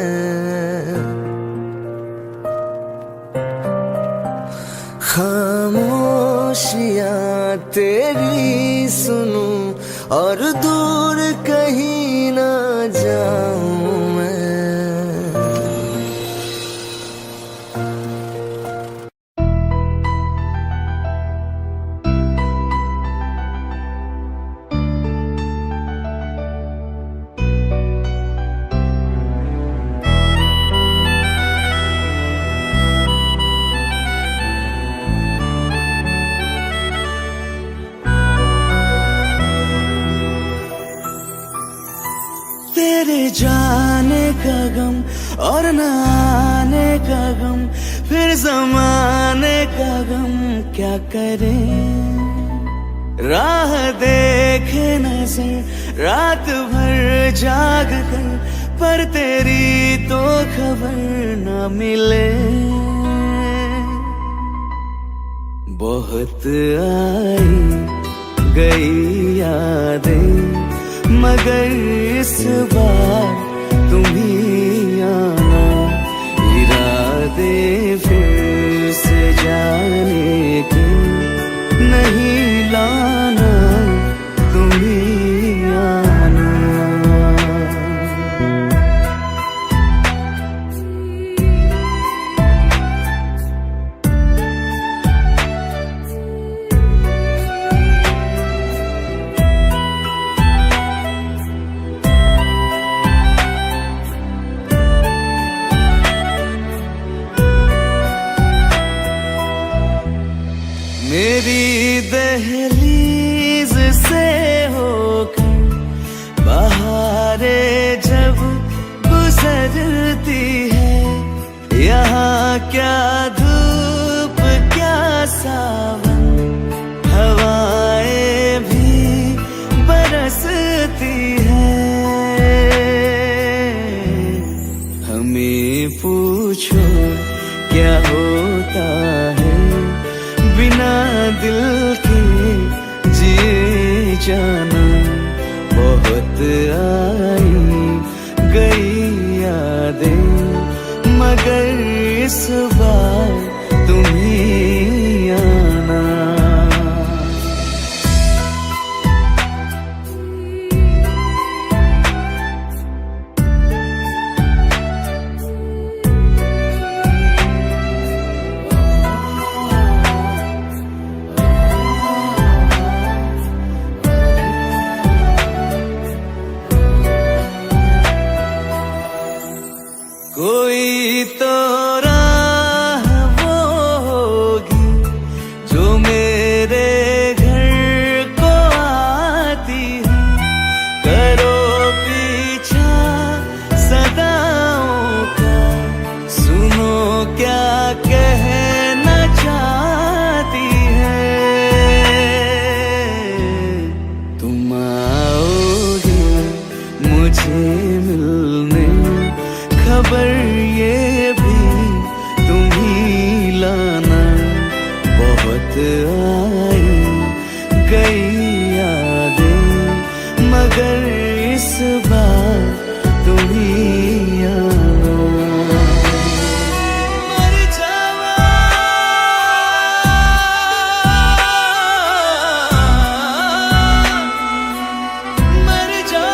खामोशियाँ तेरी सुनूं और दूर कहीं ना जाऊं मैं। तेरे जाने का गम और न आने का गम, फिर जमाने का गम क्या करें। राह देखे नजर रात भर जाग कर, पर तेरी तो खबर न मिले। बहुत आई गई यादें मगर इस बार तुम ही आना। इरादे फिर से जाने के नहीं लाना, तुम ही आना। मेरी दहलीज से होकर बहारें जब गुजरती है, यहाँ क्या धूप क्या सावन, हवाएं भी बरसती है। हमें पूछो क्या होता है बिना दिल के जिए जाना। बहुत आई गई यादें मगर इस बार तुम ही आना। कोई तो राह वो होगी जो मेरे घर को आती है। करो पीछा सदाओं का, सुनो क्या कहना चाहती है। तुम आओगे मुझे मिलने, खबर ये भी तुम ही लाना। बहुत आई गई यादें मगर इस बार तुम ही आना। मर जावा मर जा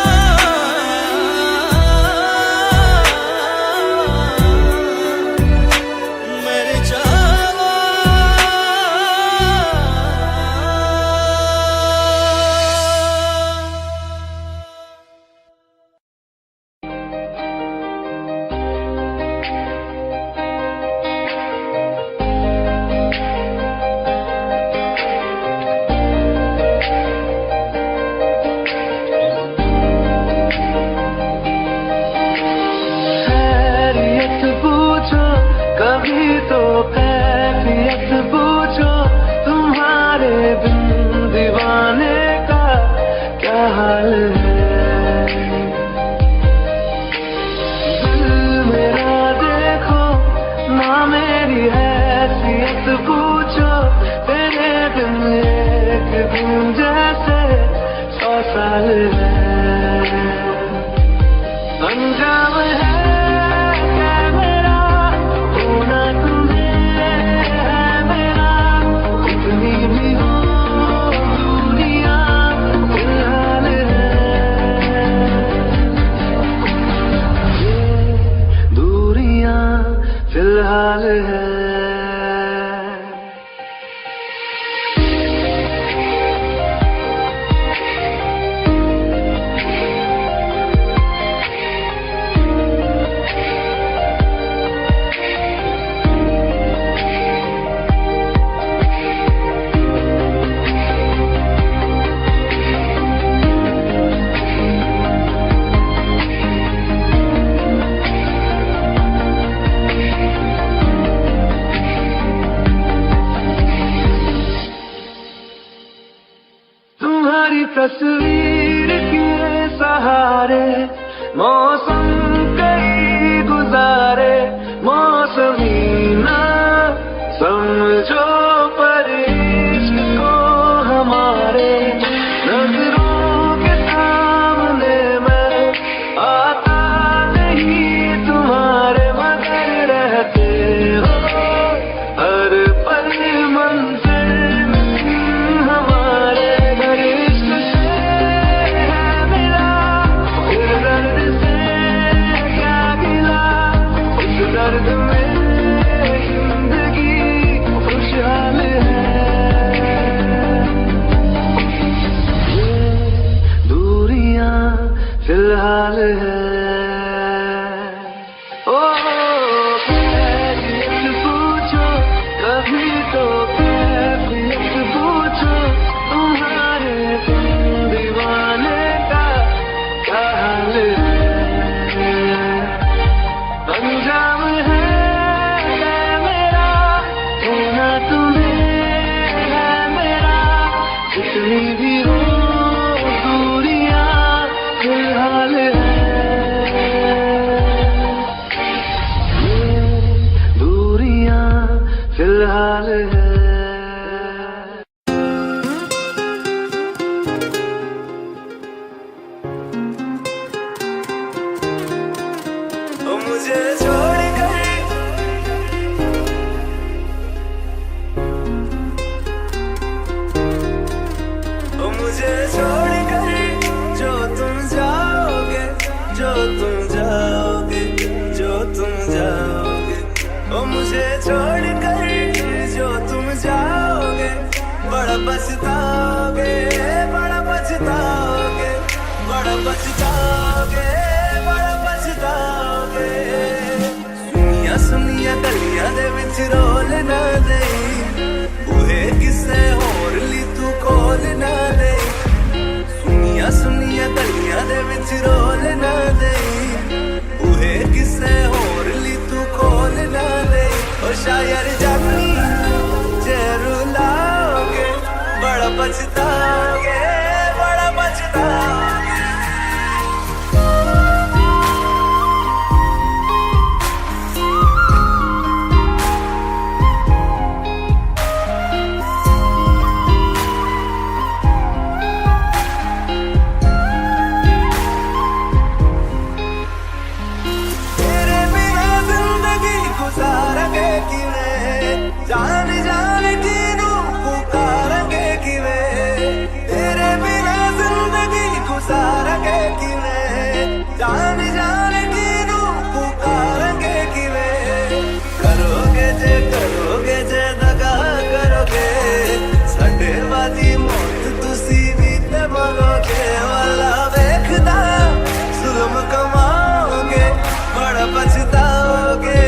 अंजाम है मेरा होना तुम्हें है मेरा कितनी भी हो दूरियां फिलहाल है ये दूरियां फिलहाल है। तुम्हारी तस्वीर के सहारे मौसम कई गुजारे मौसमी ना समझो पर इश्क को हमारे नजरों के सामने मैं आता नहीं तुम्हारे मगर रहते हो हर पल मंजिल हमारे दर्द में जिंदगी खुशहाल है ये दूरियां फिलहाल है। ओ कैफियत पूछो कभी तो कैफियत पूछो तुम्हारे दीवाने का क्या हाल है अंजाम है मेरा होना तुम्हें है मेरा कितनी भी हो दूरियां फिलहाल है ये दूरियां फिलहाल है। मुझे छोड़ कर मुझे छोड़ कर जो तुम जाओगे जो तुम जाओगे जो तुम जाओगे ओ मुझे छोड़ कर जो तुम जाओगे बड़ा पछताओगे बड़ा पछताओगे बड़ा पछताओगे बड़ा पछताओगे सुनिया सुनिया गलियां दे विच रोल ना दे बूहे किसे होर ली तू खोल ना दे सुनिया सुनिया गलियां दे विच रोल ना दे बूहे किसे होर ली तू खोल ना दे ओ शायर जानी जे रुलाओगे बड़ा पछताओगे बड़ा पछताओगे। जान जान किनू पुकारेंगे किवें तेरे बिना जिंदगी गुजारेंगे किवें जान जान किनू पुकारेंगे किवें करोगे जे दगा करोगे साडे वाली मौत तुसी भी ते मरोगे वाला वेखदा जुल्म कमाओगे बड़ा पछताओगे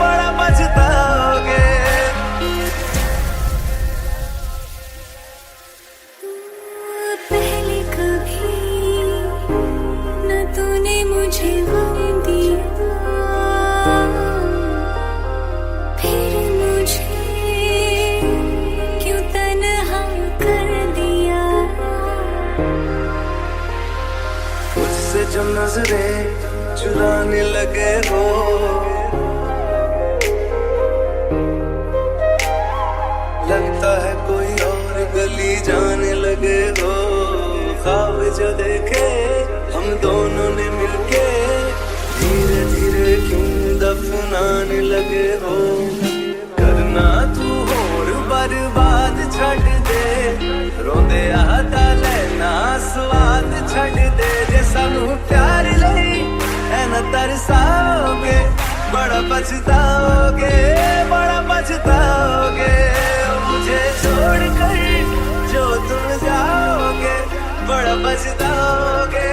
बड़ा पछताओगे। पहले कभी न तूने मुझे गम दिया फिर मुझे क्यों तन्हा कर दिया मुझसे जो नजरें चुराने लगे हो लगता है कोई और गली जाने लगे हो ख्वाब जो देखे हम दोनों ने मिलके जाने लगे हो करना तू होर बर्बाद छड़ दे रोंदे आता लेना स्वाद छड़ दे जे सानू प्यार लई ऐना तरसाओगे बड़ा पछताओगे मुझे छोड़ कर जो तुम जाओगे बड़ा पछताओगे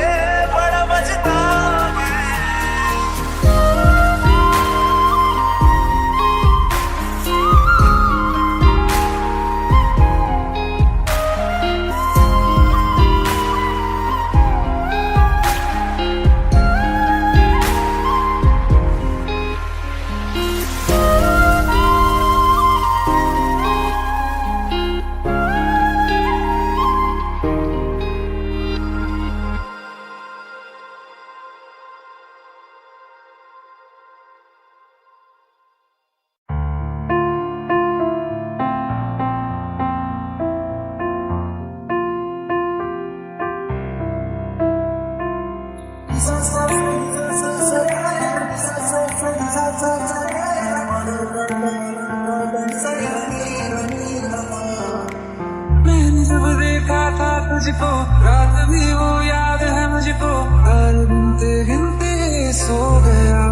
मैंने जब देखा था तुझको रात भी वो याद है मुझको हर गिनते गिनते सो गया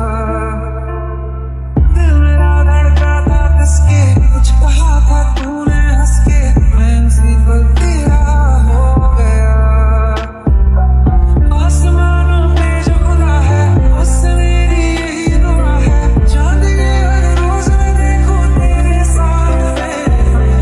दिल मेरा धड़का था किसके कुछ कहा था तूने हंस के मैं उसी पल तेरा हो गया आसमानों पे जो खुदा है उससे मेरी यही दुआ है चांद के हर रोज मैं देखूं तेरे साथ में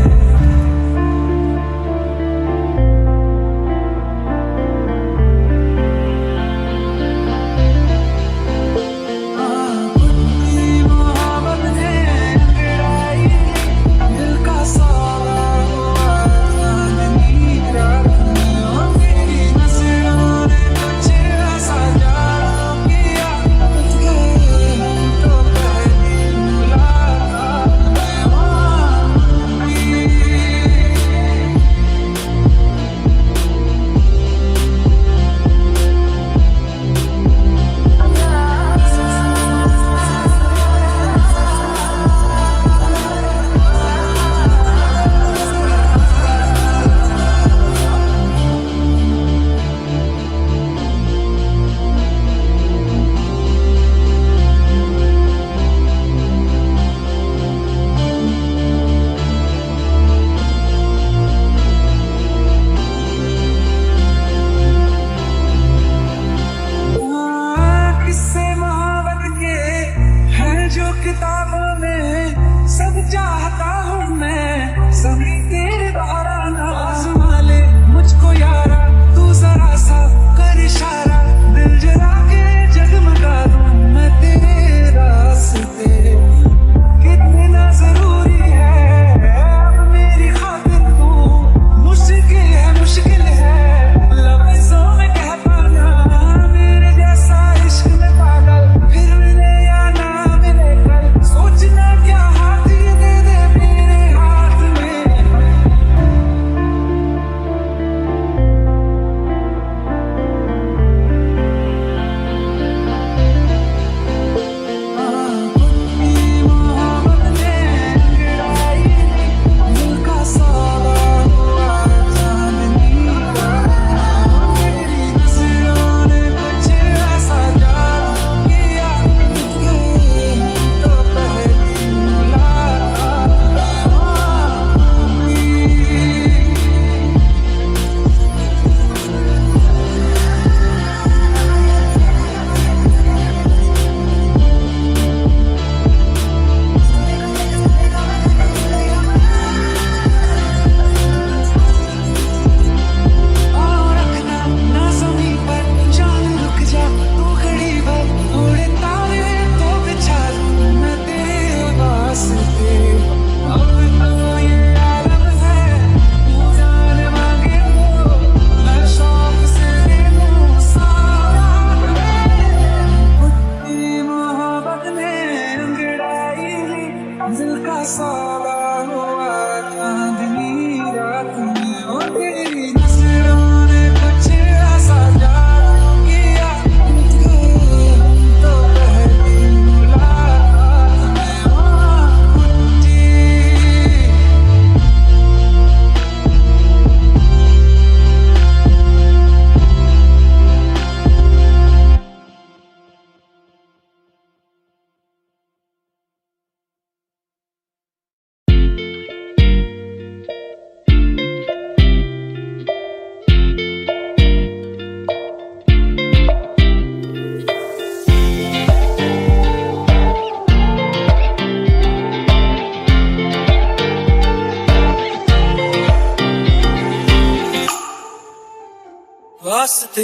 वास्ते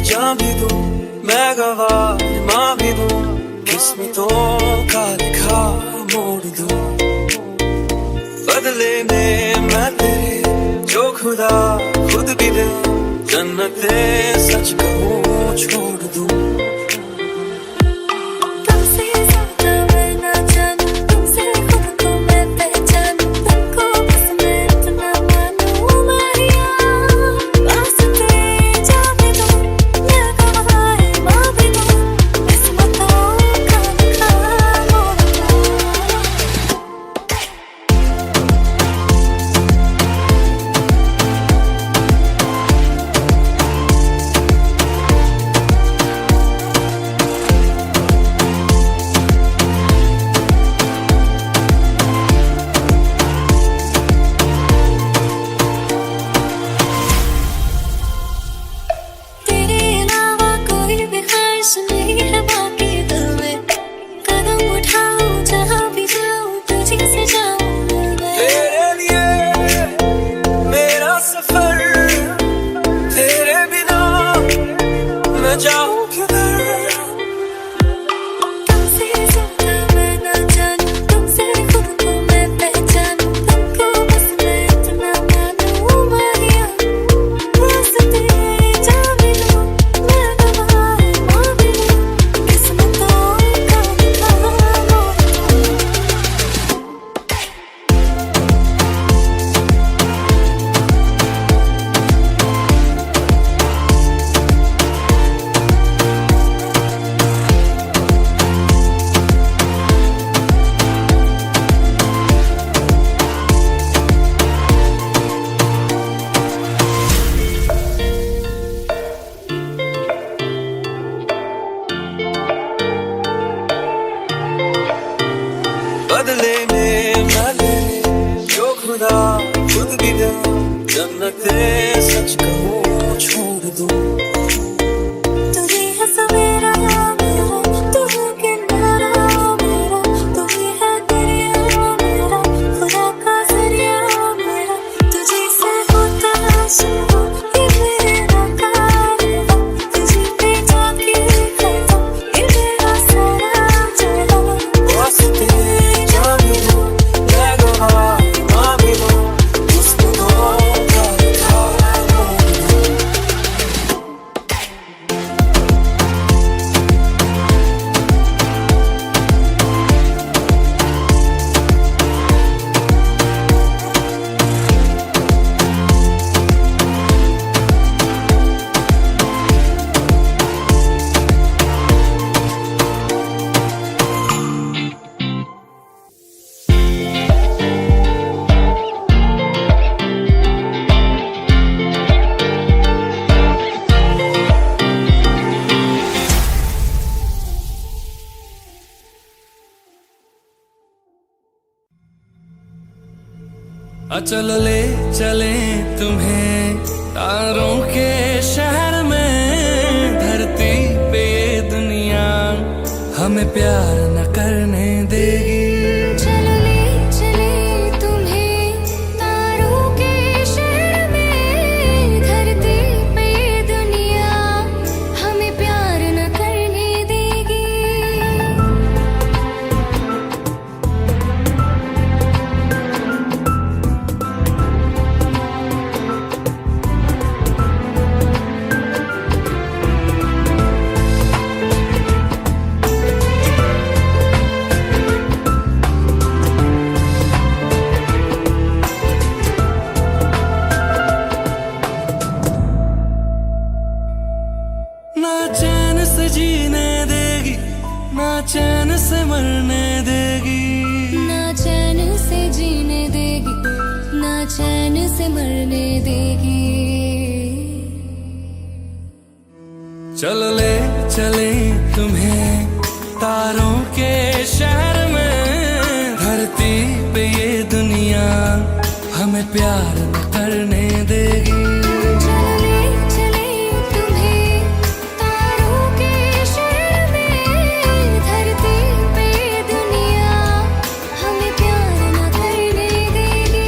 जान भी दूं, मैं गवाह माँ भी दूं, किस्मतों का लिखा मोड़ दूं। बदले में मैं तेरे जो खुदा खुद भी दे, जन्नते सच कहूँ छोड़ दूं। तुमसे ज्यादा मैं ना जानूं, तुमसे खुद को मैं पहचानूं, तुमको बस मैं इतना मानूं माहिया। वास्ते जाने दो, मैं गवाह माँ भी दूं, किस्मतों का लिखा मोड़ दूं। तेरे अलावा कोई भी ख्वाहिश नहीं है बाकी दिल में, कदम उठाऊं जहाँ भी जाऊं तुझे से जाऊं मैं। तेरे लिए मेरा सफर, तेरे बिना मैं जाऊं किधर। तुमसे ज्यादा मैं ना जानूं, तुमसे खुद को मैं पहचानूं, तुमको बस मैं इतना मानूं माहिया। वास्ते जाने दो, मैं गवाह माँ भी दूं, किस्मतों का लिखा मोड़ दूं। बदले में मैं तेरे जो खुदा खुद भी दे, जन्नते सच कहूँ छोड़ दूं। तू ही है सवेरा मेरा, तू है किनारा मेरा, तू ही है दरिया मेरा, खुदा का जरिया मेरा। तुझे से होता शुरू ये मेरा कारवां, तुझे पे जाके खत्म ये मेरा सारा जहां। वास्ते जान भी दूं, मैं गवाह माँ भी दूं, किस्मतों का लिखा मोड़ दूं। चलो ले चले तुम्हें तारों के शहर में, धरती पे ये दुनिया हमें प्यार न करने देगी। चलो ले चले तुम्हें तारों के शहर में, धरती पे ये दुनिया हमें प्यार न करने देगी। ना चैन से जीने देगी, ना चैन से मरने देगी। ना चैन से जीने देगी, ना चैन से मरने देगी। चलो ले चले तुम्हें तारों के शहर में, धरती पे ये दुनिया हमें प्यार न करने देगी। चलो ले चले तुम्हें तारों के शहर में, धरती पे ये दुनिया हमें प्यार न करने देगी।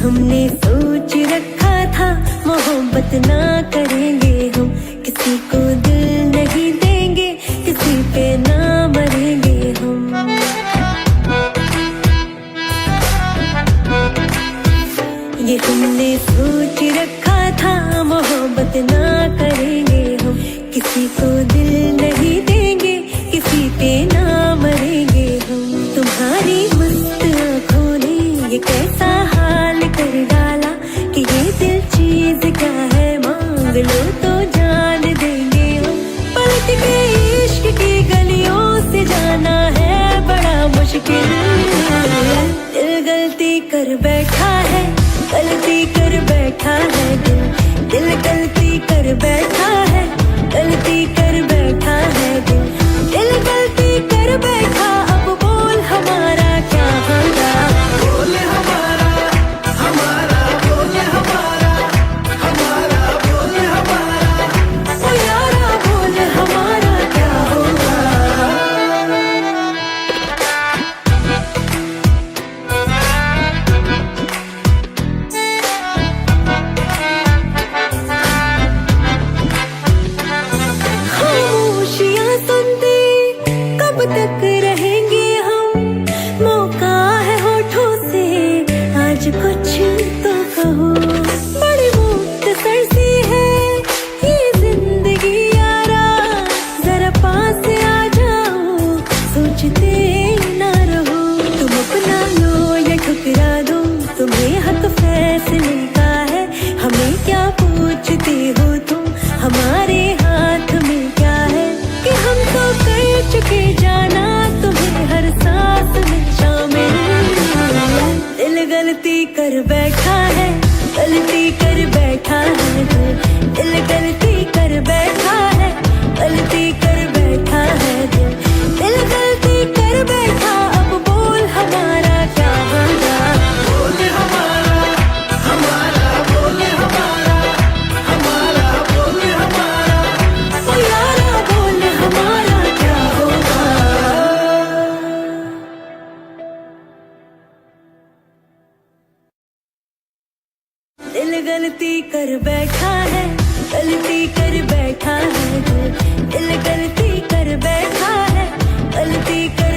हमने सोच रखा था, मोहब्बत ना करेंगे हम, किसी को दिल नहीं देंगे, किसी पे ना मरेंगे हम। ये हमने सोच रखा था, मोहब्बत ना करेंगे हम, किसी को दिल नहीं देंगे, किसी पे ना मरेंगे हम। तुम्हारी मस्त आँखों ने ये कैसा हाल कर डाला कि ये दिल चीज क्या है, मांग लो तो जान देंगे हम। पलट के इश्क की गलियों से जाना है बड़ा मुश्किल, दिल गलती कर बैठा है, गलती कर बैठा है दिल, दिल गलती कर बैठा है, गलती कर बैठा है दिल, दिल गलती कर बैठा। अब बोल हमारा क्या होगा, बोल हमारा, हमारा बोल हमारा, हमारा बोल हमारा, ओ यारा बोल हमारा क्या होगा। खामोशियां सुनते कब तक रहेंगे हम, मौका है होठों से आज कुछ तो कहो। बड़ी मुख्तसर सी है ये जिंदगी यारा, जरा पास आ जाओ, सोचते ना रहो। तुम अपना लो या ठुकरा दो, तुम्हें हक फैसले का है, हमें क्या पूछते हो तुम, हमारे हाथ में क्या है कि हम तो कर चुके जाना तुम्हें हर सांस में शामिल। दिल गलती कर बैठा है, गलती कर बैठा है दिल, दिल गलती कर बैठा है, गलती कर बैठा है दिल, दिल गलती कर बैठा। अब बोल हमारा क्या होगा, बोल हमारा, हमारा बोल हमारा, हमारा बोल हमारा, ओ यारा बोल हमारा क्या होगा। दिल गलती कर बैठा है, गलती कर बैठा है दिल, दिल गलती कर बैठा है, गलती कर